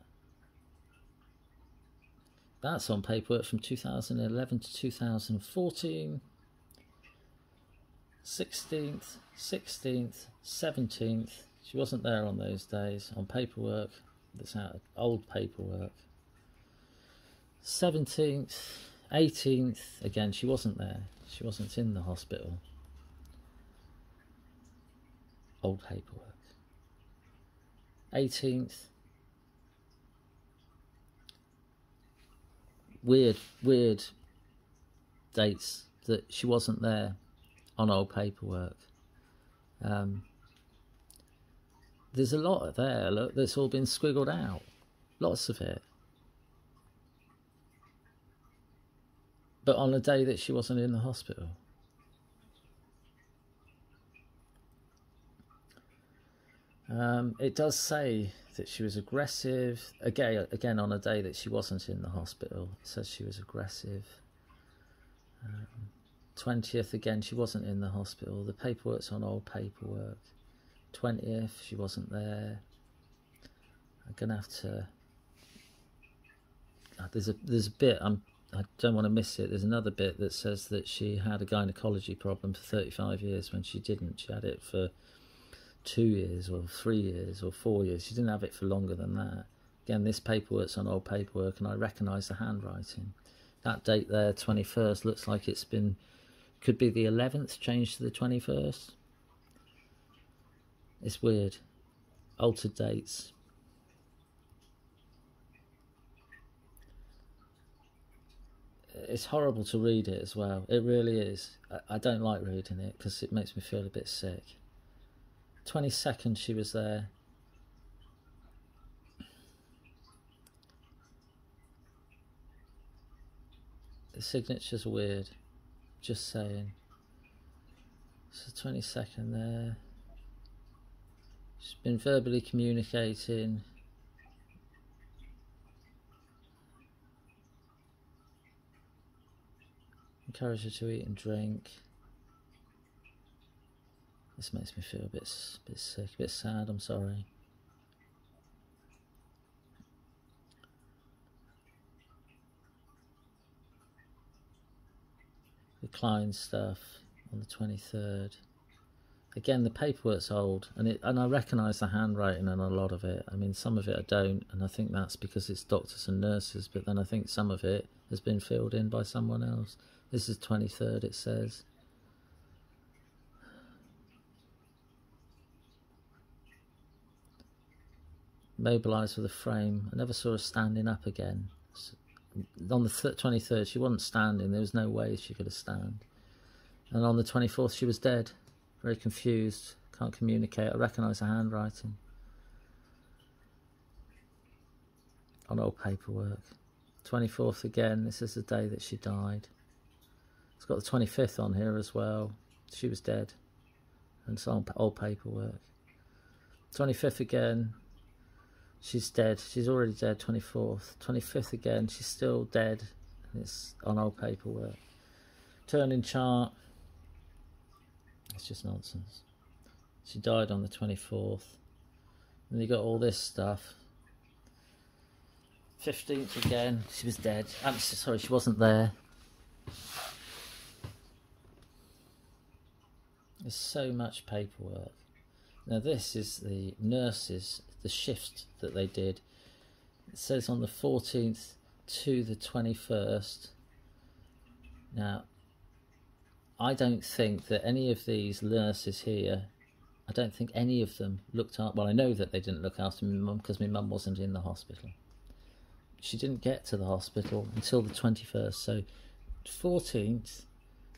That's on paperwork from 2011 to 2014. 16th, 16th, 17th. She wasn't there on those days on paperwork. That's out of old paperwork. 17th, 18th, again, she wasn't there. She wasn't in the hospital. Old paperwork. 18th. Weird dates that she wasn't there on old paperwork. There's a lot there, look, that's all been squiggled out. Lots of it. But on a day that she wasn't in the hospital. It does say that she was aggressive. Again, on a day that she wasn't in the hospital. It says she was aggressive. 20th, again, she wasn't in the hospital. The paperwork's on old paperwork. 20th, she wasn't there. I'm going to have to... There's a bit, I don't want to miss it. There's another bit that says that she had a gynecology problem for 35 years when she didn't. She had it for 2 years or 3 years or 4 years. She didn't have it for longer than that. Again, this paperwork's on old paperwork and I recognise the handwriting. That date there, 21st, looks like it's been, could be the 11th, changed to the 21st. It's weird. Altered dates. It's horrible to read it as well. It really is. I don't like reading it because it makes me feel a bit sick. 22nd she was there. The signature's weird. Just saying. So 22nd there. She's been verbally communicating. Encourage her to eat and drink. This makes me feel a bit sick, a bit sad, I'm sorry. Decline stuff on the 23rd. Again, the paperwork's old, and I recognise the handwriting in a lot of it. I mean, some of it I don't, and I think that's because it's doctors and nurses, but then I think some of it has been filled in by someone else. This is 23rd, it says. Mobilised with a frame. I never saw her standing up again. On the 23rd, she wasn't standing. There was no way she could have stand. And on the 24th, she was dead. Very confused. Can't communicate. I recognise the handwriting. On old paperwork. 24th again. This is the day that she died. It's got the 25th on here as well. She was dead. And it's on old paperwork. 25th again. She's dead. She's already dead. 24th. 25th again. She's still dead. And it's on old paperwork. Turning chart. It's just nonsense. She died on the 24th. And you got all this stuff. 15th again. She was dead. I'm sorry, she wasn't there. There's so much paperwork. Now this is the nurses, the shift that they did. It says on the 14th to the 21st. Now, I don't think that any of these nurses here, I don't think any of them looked after, well, I know that they didn't look after my mum because my mum wasn't in the hospital. She didn't get to the hospital until the 21st, so 14th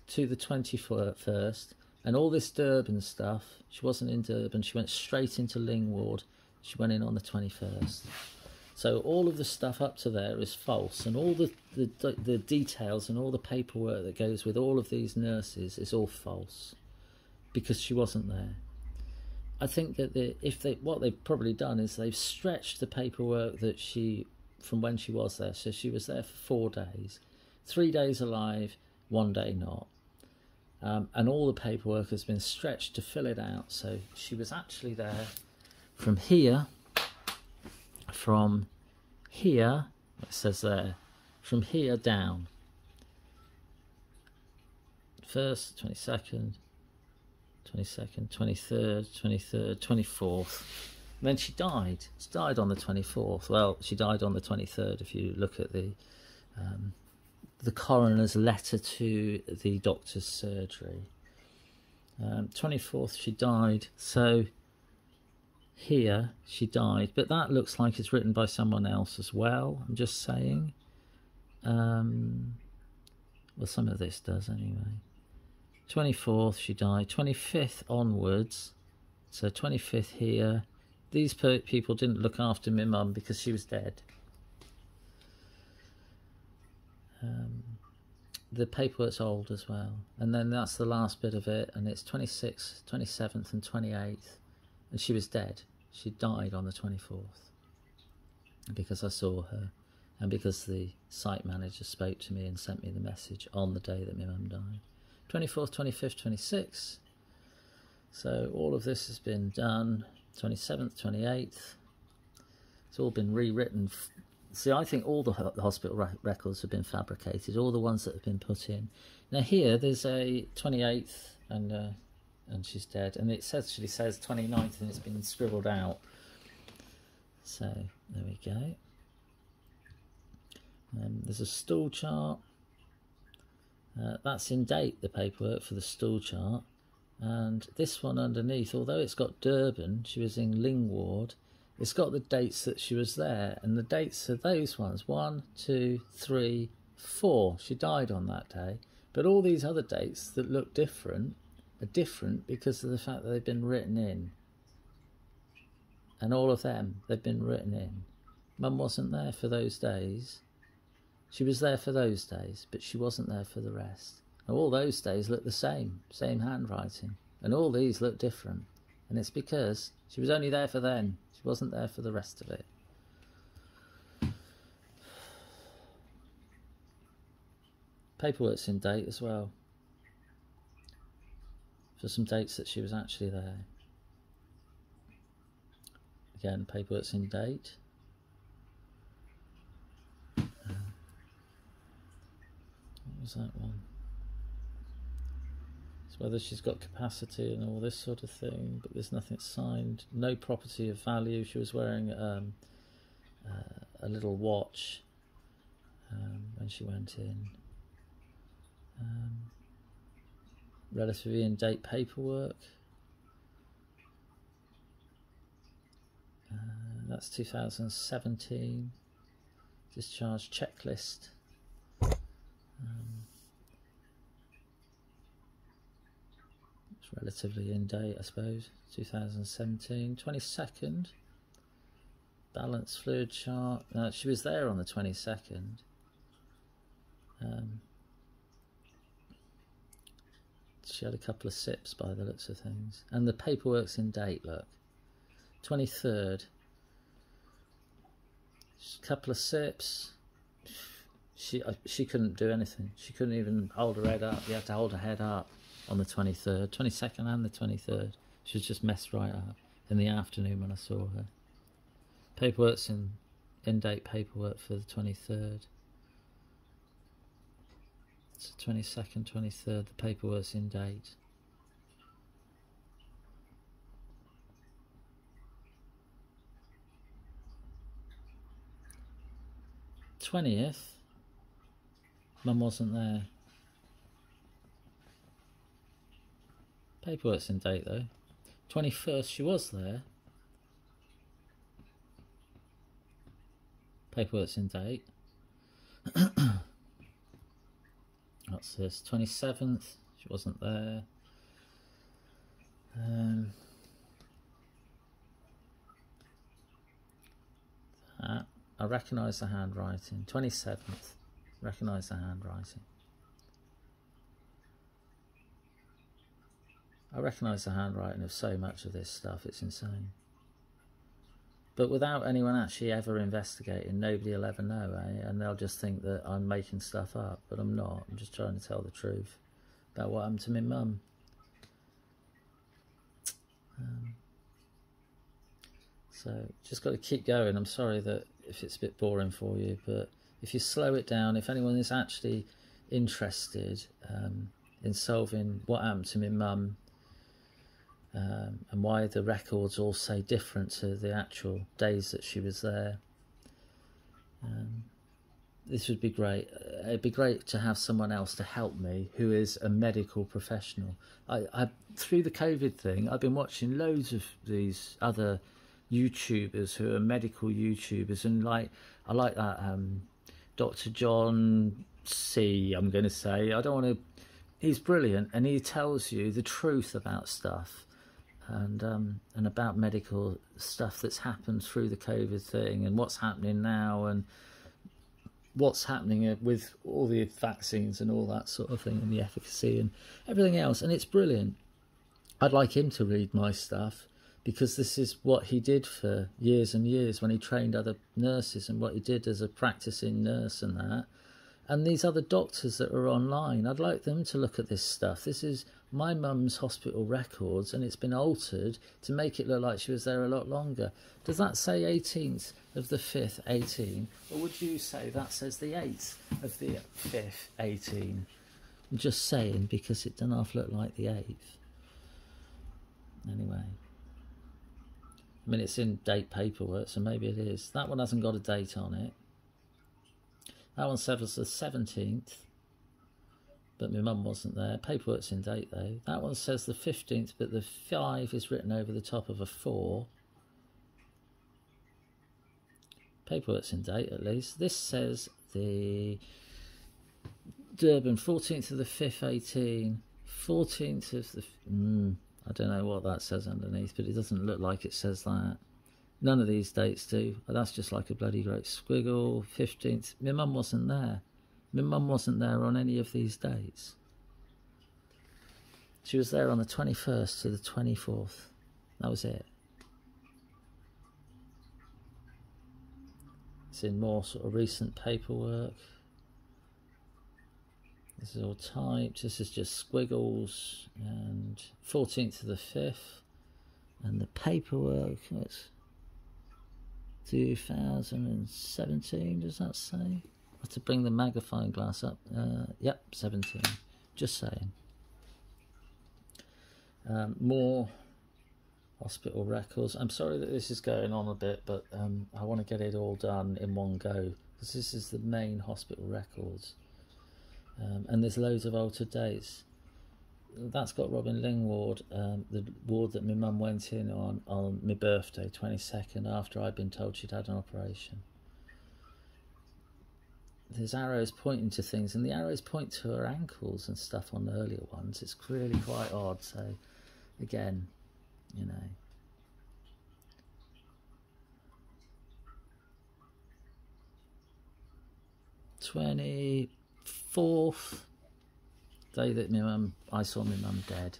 to the 21st, and all this Durban stuff, she wasn't in Durban, she went straight into Ling ward, she went in on the 21st. So all of the stuff up to there is false, and all the details and all the paperwork that goes with all of these nurses is all false, because she wasn't there. I think that what they've probably done is they've stretched the paperwork that from when she was there. So she was there for 4 days, 3 days alive, 1 day not. And all the paperwork has been stretched to fill it out. So she was actually there from here, it says there, from here down. 1st, 22nd, 23rd, 24th. And then she died. She died on the 24th. Well, she died on the 23rd if you look at the coroner's letter to the doctor's surgery. 24th she died, so here she died, but that looks like it's written by someone else as well, I'm just saying. Well, some of this does anyway. 24th she died, 25th onwards, so 25th here. These people didn't look after my mum because she was dead. The paperwork's old as well, and then that's the last bit of it, and it's 26th, 27th and 28th, and she was dead. She died on the 24th because I saw her, and because the site manager spoke to me and sent me the message on the day that my mum died. 24th, 25th, 26th. So all of this has been done. 27th, 28th. It's all been rewritten. See, I think all the hospital records have been fabricated, all the ones that have been put in. Now here, there's a 28th, and she's dead, and it actually says 29th, and it's been scribbled out. So, there we go. There's a stool chart. That's in date, the paperwork for the stool chart. And this one underneath, although it's got Durban, she was in Ling ward, it's got the dates that she was there, and the dates are those ones, 1, 2, 3, 4. She died on that day. But all these other dates that look different are different because of the fact that they've been written in. And all of them, they've been written in. Mum wasn't there for those days. She was there for those days, but she wasn't there for the rest. And all those days look the same handwriting. And all these look different. And it's because she was only there for then. She wasn't there for the rest of it. Paperwork's in date as well, for some dates that she was actually there. Again, paperwork's in date. What was that one? It's whether she's got capacity and all this sort of thing, but there's nothing signed. No property of value. She was wearing a little watch when she went in. Relatively in date paperwork. That's 2017. Discharge checklist. It's relatively in date, I suppose. 2017. 22nd. Balance fluid chart. She was there on the 22nd. She had a couple of sips by the looks of things. And the paperwork's in date, look. 23rd. Just a couple of sips. She couldn't do anything. She couldn't even hold her head up. You had to hold her head up on the 23rd. 22nd and the 23rd. She was just messed right up in the afternoon when I saw her. Paperwork's in date paperwork for the 23rd. It's the 22nd, 23rd, the paperwork's in date. '20th, Mum wasn't there. Paperwork's in date though. 21st, she was there. Paperwork's in date. What's this? 27th. She wasn't there. I recognise the handwriting. 27th. Recognise the handwriting. I recognise the handwriting of so much of this stuff. It's insane. But without anyone actually ever investigating, nobody will ever know, eh? And they'll just think that I'm making stuff up, but I'm not. I'm just trying to tell the truth about what happened to my mum. So just got to keep going. I'm sorry that if it's a bit boring for you, but if you slow it down, if anyone is actually interested in solving what happened to my mum, and why the records all say different to the actual days that she was there, this would be great. It'd be great to have someone else to help me who is a medical professional. I through the COVID thing, I've been watching loads of these other YouTubers who are medical YouTubers, and I like that Dr. John C, I'm going to say. I don't want to... He's brilliant, and he tells you the truth about stuff, and about medical stuff that's happened through the COVID thing, and what's happening now, and what's happening with all the vaccines and all that sort of thing, and the efficacy and everything else. And it's brilliant. I'd like him to read my stuff, because this is what he did for years and years when he trained other nurses, and what he did as a practicing nurse and that. And these other doctors that are online, I'd like them to look at this stuff. This is my mum's hospital records, and it's been altered to make it look like she was there a lot longer. Does that say 18th of the 5th, 18? Or would you say that says the 8th of the 5th, 18? I'm just saying, because it doesn't half look like the 8th. Anyway. I mean, it's in date paperwork, so maybe it is. That one hasn't got a date on it. That one says the 17th, but my mum wasn't there. Paperwork's in date, though. That one says the 15th, but the 5 is written over the top of a 4. Paperwork's in date, at least. This says the Durban, 14th of the 5th, 18. 14th of the... I don't know what that says underneath, but it doesn't look like it says that. None of these dates do. That's just like a bloody great squiggle. 15th. My mum wasn't there. My mum wasn't there on any of these dates. She was there on the 21st to the 24th. That was it. It's in more sort of recent paperwork. This is all typed. This is just squiggles. And 14th to the 5th. And the paperwork, it's 2017, does that say? I have to bring the magnifying glass up. Yep, 17. Just saying. More hospital records. I'm sorry that this is going on a bit, but I want to get it all done in one go, because this is the main hospital records. And there's loads of altered dates. That's got Robin Ling ward, the ward that my mum went in on my birthday, 22nd, after I'd been told she'd had an operation. There's arrows pointing to things, and the arrows point to her ankles and stuff on the earlier ones. It's really quite odd. So, again, you know. '24th day that I saw my mum dead.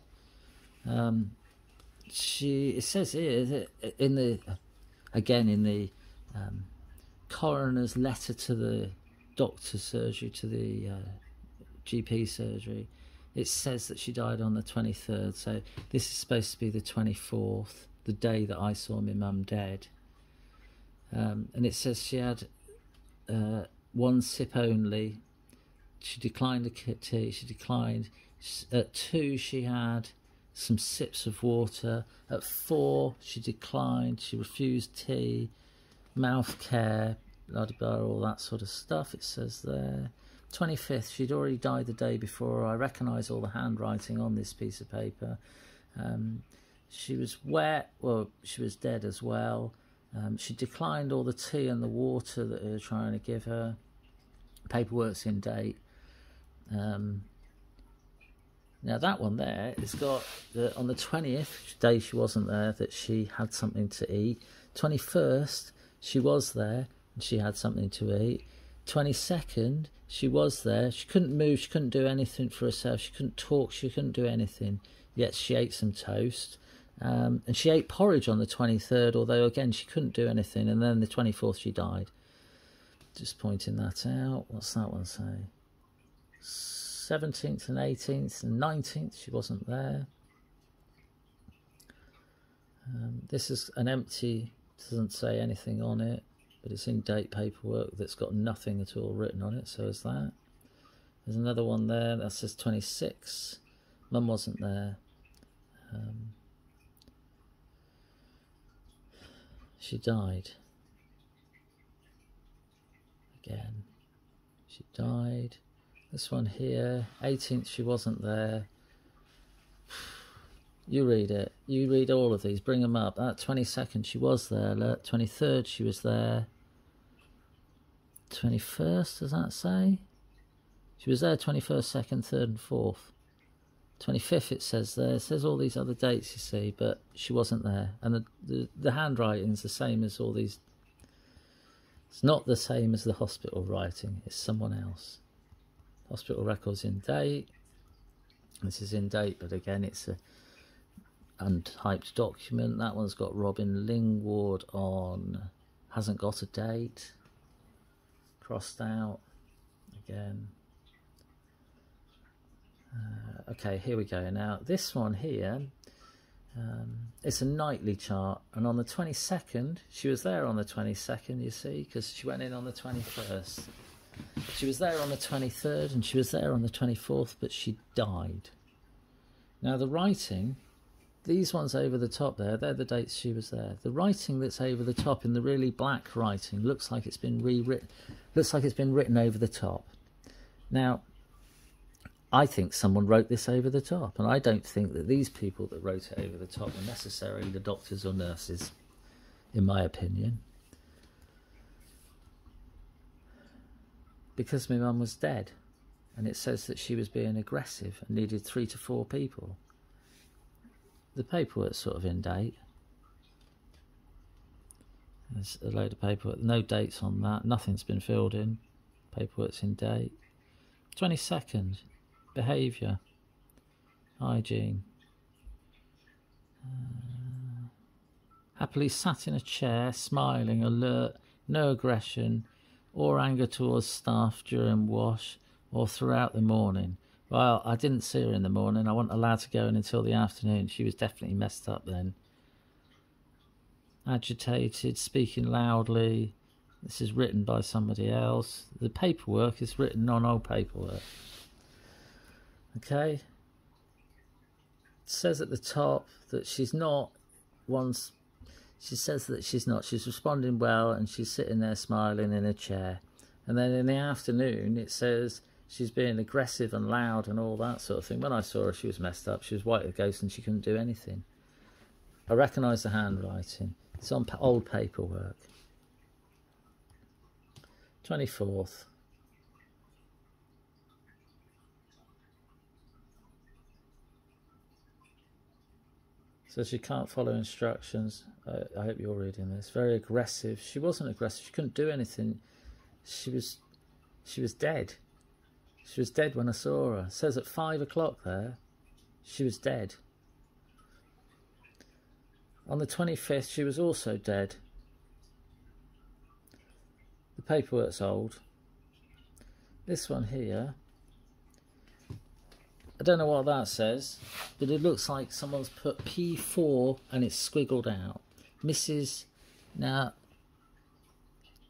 It says here that in the coroner's letter to the doctor's surgery, to the GP surgery, it says that she died on the 23rd. So this is supposed to be the 24th, the day that I saw my mum dead. And it says she had one sip only. She declined a tea. She declined. At 2, she had some sips of water. At 4, she declined. She refused tea, mouth care, blah, blah, blah, all that sort of stuff. It says there. 25th, she'd already died the day before. I recognise all the handwriting on this piece of paper. She was wet. Well, she was dead as well. She declined all the tea and the water that they were trying to give her. Paperwork's in date. Now that one there, it's got on the 20th day she wasn't there, that she had something to eat. 21st she was there and she had something to eat. 22nd she was there, she couldn't move, she couldn't do anything for herself, she couldn't talk, she couldn't do anything, yet she ate some toast. And she ate porridge on the 23rd, although again she couldn't do anything. And then the 24th she died. Just pointing that out. What's that one say? 17th and 18th and 19th she wasn't there. This is an empty, doesn't say anything on it, but it's in date paperwork that's got nothing at all written on it, so is that. There's another one there that says 26. Mum wasn't there. She died. Again, she died. This one here, 18th she wasn't there. You read it. You read all of these. Bring them up. That 22nd she was there. 23rd she was there. 21st, does that say? She was there 21st, 2nd, 3rd and 4th. 25th it says there. It says all these other dates, you see, but she wasn't there. And the handwriting's the same as all these. It's not the same as the hospital writing. It's someone else. Hospital records in date. This is in date, but again, it's a untyped document. That one's got Robin Ling ward on. Hasn't got a date. Crossed out. Again. Okay, here we go. Now, this one here, it's a nightly chart. And on the 22nd, she was there on the 22nd, you see, because she went in on the 21st. She was there on the 23rd and she was there on the 24th, but she died. Now, the writing, these ones over the top there, they're the dates she was there. The writing that's over the top in the really black writing looks like it's been rewritten, looks like it's been written over the top. Now, I think someone wrote this over the top, and I don't think that these people that wrote it over the top are necessarily the doctors or nurses, in my opinion. Because my mum was dead, and it says that she was being aggressive and needed 3 to 4 people. The paperwork's sort of in date. There's a load of paperwork, no dates on that, nothing's been filled in. Paperwork's in date. 22nd. Behaviour, hygiene. Happily sat in a chair, smiling, alert, no aggression or anger towards staff during wash or throughout the morning. Well, I didn't see her in the morning. I wasn't allowed to go in until the afternoon. She was definitely messed up then. Agitated, speaking loudly. This is written by somebody else. The paperwork is written on old paperwork. Okay, it says at the top that she's not once. She says that she's not. She's responding well and she's sitting there smiling in a chair. And then in the afternoon it says she's being aggressive and loud and all that sort of thing. When I saw her, she was messed up. She was white as a ghost and she couldn't do anything. I recognise the handwriting. It's on old paperwork. 24th. So she can't follow instructions. I hope you're reading this. Very aggressive. She wasn't aggressive. She couldn't do anything. She was dead. She was dead when I saw her. It says at 5 o'clock there, she was dead. On the 25th, she was also dead. The paperwork's old. This one here, I don't know what that says, but it looks like someone's put P4 and it's squiggled out. Mrs. Now,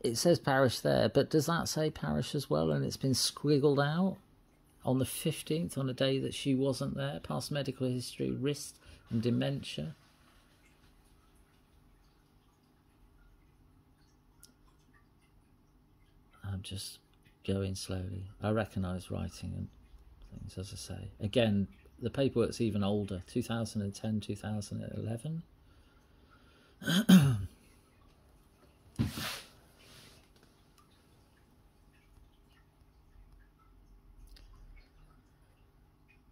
it says parish there, but does that say parish as well? And it's been squiggled out on the 15th, on a day that she wasn't there. Past medical history, wrist and dementia. I'm just going slowly. I recognise writing and things, as I say. Again, the paperwork's even older, 2010, 2011.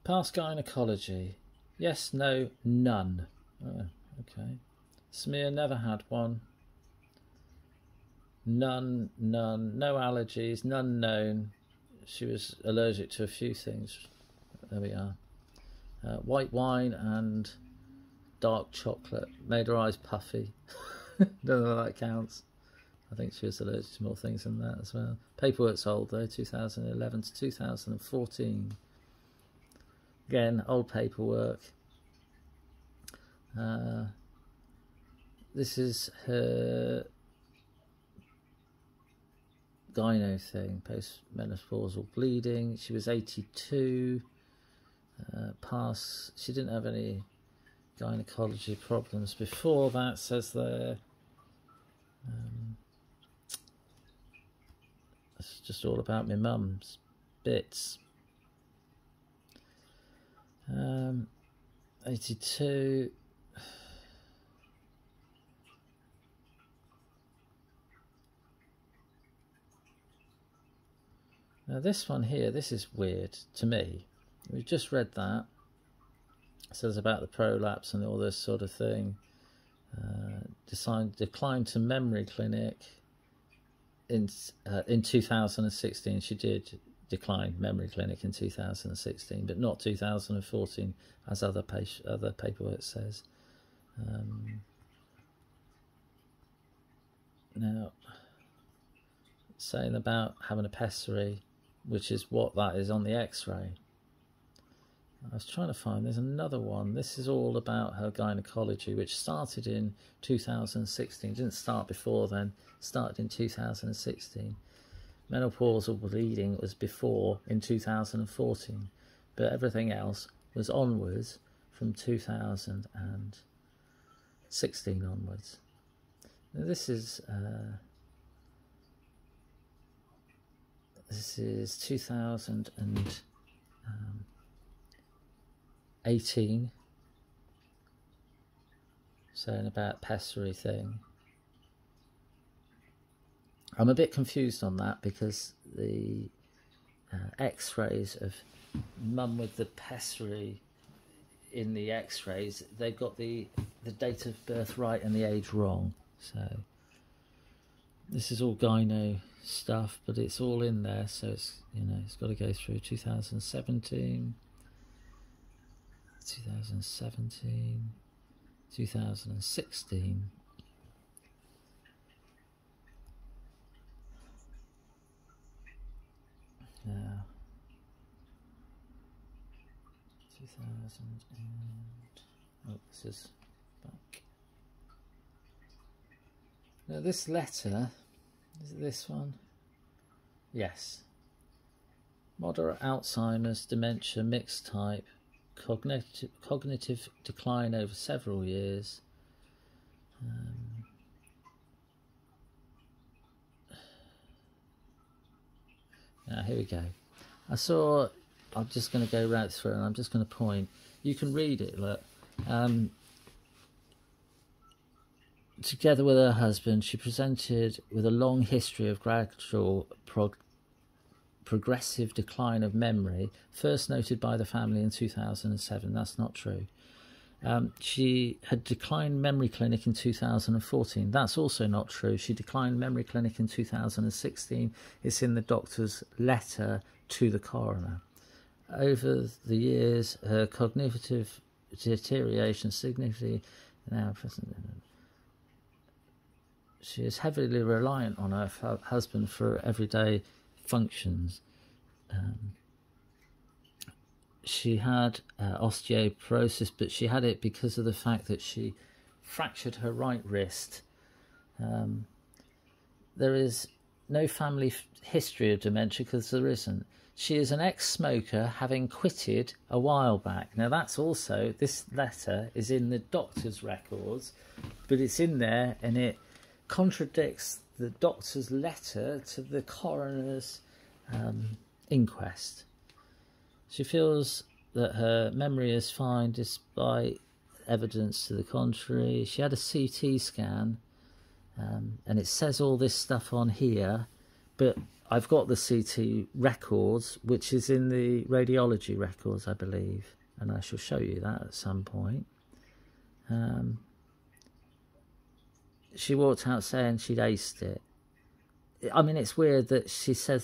Past gynecology. Yes, no, none. Oh, okay. Smear, never had one. None, none. No allergies, none known. She was allergic to a few things. There we are. White wine and dark chocolate made her eyes puffy. Don't know if that counts. I think she was allergic to more things than that as well. Paperwork's old though, 2011 to 2014. Again, old paperwork. This is her gyno thing, postmenopausal bleeding. She was 82. She didn't have any gynecology problems before that, says there. It's just all about my mum's bits. 82. Now this one here, this is weird to me. We've just read that. It says about the prolapse and all this sort of thing. Declined to memory clinic in 2016. She did decline memory clinic in 2016, but not 2014, as other paperwork says. Now, saying about having a pessary, which is what that is on the X-ray. I was trying to find, there's another one. This is all about her gynecology, which started in 2016. It didn't start before then, started in 2016. Menopausal bleeding was before in 2014, but everything else was onwards from 2016 onwards. Now this is 2018, saying about pessary thing. I'm a bit confused on that because the X-rays of mum with the pessary in the X-rays, they've got the date of birth right and the age wrong. So this is all gyno stuff, but it's all in there. So it's, you know, it's got to go through 2017, 2017, 2016. Yeah. 2000 and... oh, this is back. Now this letter, is it this one? Yes. Moderate Alzheimer's, dementia, mixed type, cognitive decline over several years. Now here we go. I'm just going to go right through and I'm just going to point. You can read it, look. Together with her husband, she presented with a long history of gradual progressive decline of memory, first noted by the family in 2007. That's not true. She had declined memory clinic in 2014. That's also not true. She declined memory clinic in 2016. It's in the doctor's letter to the coroner. Over the years, her cognitive deterioration significantly now present. She is heavily reliant on her husband for everyday functions. She had osteoporosis, but she had it because of the fact that she fractured her right wrist. There is no family history of dementia because there isn't. She is an ex-smoker, having quitted a while back. Now that's also, this letter is in the doctor's records, but it's in there and it contradicts the doctor's letter to the coroner's inquest. She feels that her memory is fine despite evidence to the contrary. She had a CT scan and it says all this stuff on here, but I've got the CT records, which is in the radiology records, I believe, and I shall show you that at some point. She walked out saying she'd aced it. I mean, it's weird that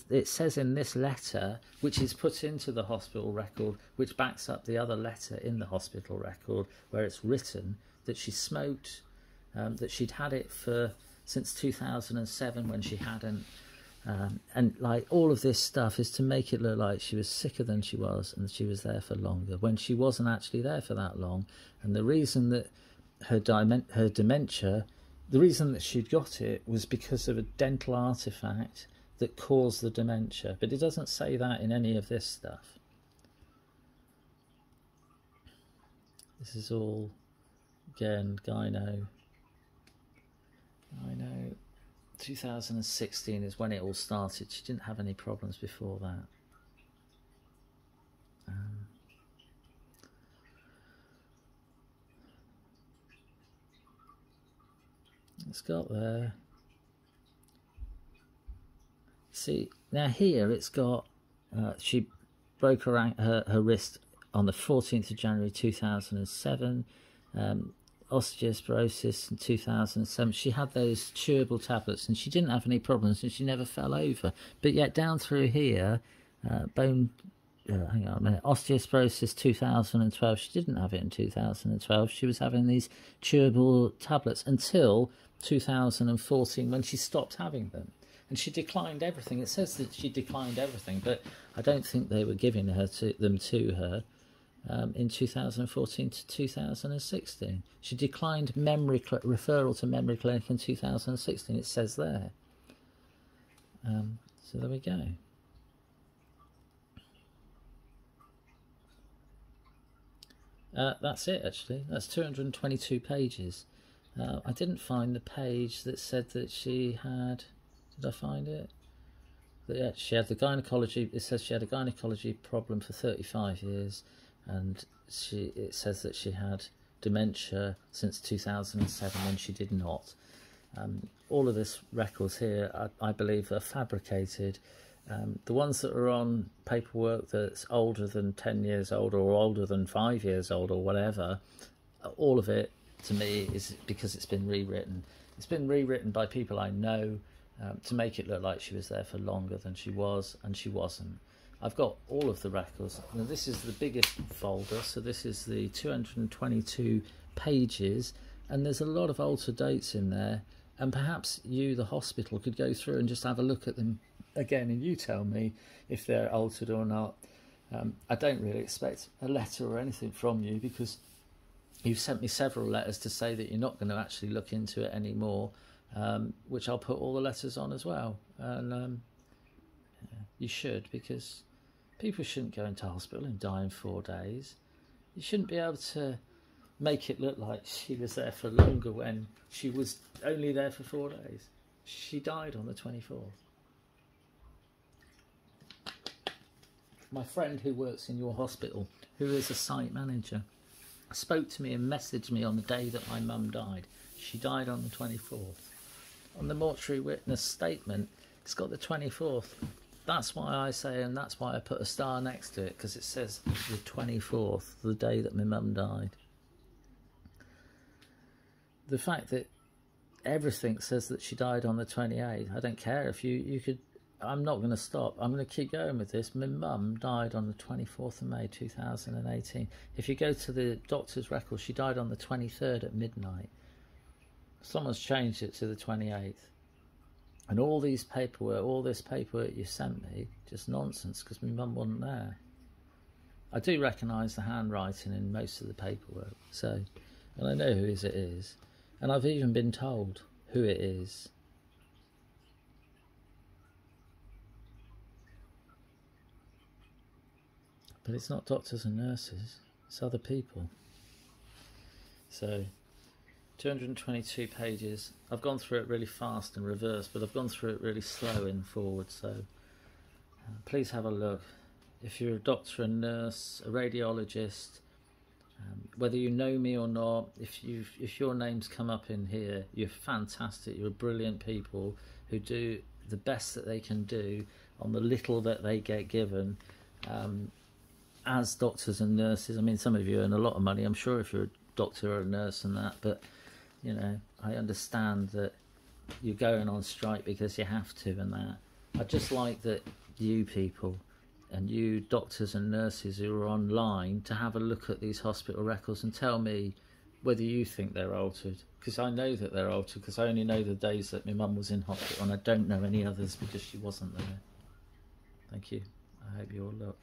it says in this letter, which is put into the hospital record, which backs up the other letter in the hospital record, where it's written that she smoked, that she'd had it since 2007 when she hadn't. And like all of this stuff is to make it look like she was sicker than she was, and she was there for longer when she wasn't actually there for that long. And the reason that her dementia, the reason that she'd got it was because of a dental artifact that caused the dementia. But it doesn't say that in any of this stuff. This is all, again, gyno. 2016 is when it all started. She didn't have any problems before that. It's got there. See, now here it's got, she broke her wrist on the 14th of January 2007, osteoporosis in 2007. She had those chewable tablets and she didn't have any problems and she never fell over. But yet down through here, hang on a minute, osteoporosis 2012, she didn't have it in 2012. She was having these chewable tablets until 2014 when she stopped having them. And she declined everything. It says that she declined everything, but I don't think they were giving them to her in 2014 to 2016. She declined referral to memory clinic in 2016. It says there. So there we go. That's it, actually. That's 222 pages. I didn't find the page that said that she had... Did I find it? Yeah, she had the gynecology. It says she had a gynecology problem for 35 years, and it says that she had dementia since 2007 when she did not. All of this records here, I believe, are fabricated. The ones that are on paperwork that's older than 10 years old or older than 5 years old or whatever, all of it to me is because it's been rewritten. It's been rewritten by people I know to make it look like she was there for longer than she was, and she wasn't. I've got all of the records. Now, this is the biggest folder, so this is the 222 pages, and there's a lot of altered dates in there, and perhaps you, the hospital, could go through and just have a look at them again, and you tell me if they're altered or not. I don't really expect a letter or anything from you, because you've sent me several letters to say that you're not going to actually look into it anymore, which I'll put all the letters on as well. And you should, because people shouldn't go into hospital and die in 4 days. You shouldn't be able to make it look like she was there for longer when she was only there for 4 days. She died on the 24th. My friend who works in your hospital, who is a site manager, spoke to me and messaged me on the day that my mum died. She died on the 24th. On the mortuary witness statement, it's got the 24th. That's why I say, and that's why I put a star next to it, because it says the 24th, the day that my mum died. The fact that everything says that she died on the 28th, I don't care if you could... I'm not going to stop. I'm going to keep going with this. My mum died on the 24th of May 2018. If you go to the doctor's record, she died on the 23rd at midnight. Someone's changed it to the 28th. And all this paperwork you sent me, just nonsense, because my mum wasn't there. I do recognise the handwriting in most of the paperwork, so, and I know who it is. And I've even been told who it is. But it's not doctors and nurses, it's other people. So, 222 pages. I've gone through it really fast and reverse, but I've gone through it really slow in forward, so please have a look. If you're a doctor, a nurse, a radiologist, whether you know me or not, if your names come up in here, you're fantastic, you're brilliant people who do the best that they can do on the little that they get given. As doctors and nurses, I mean, some of you earn a lot of money, I'm sure, if you're a doctor or a nurse and that, but, you know, I understand that you're going on strike because you have to and that. I'd just like that you people and you doctors and nurses who are online to have a look at these hospital records and tell me whether you think they're altered, because I know that they're altered, because I only know the days that my mum was in hospital and I don't know any others because she wasn't there. Thank you. I hope you all look.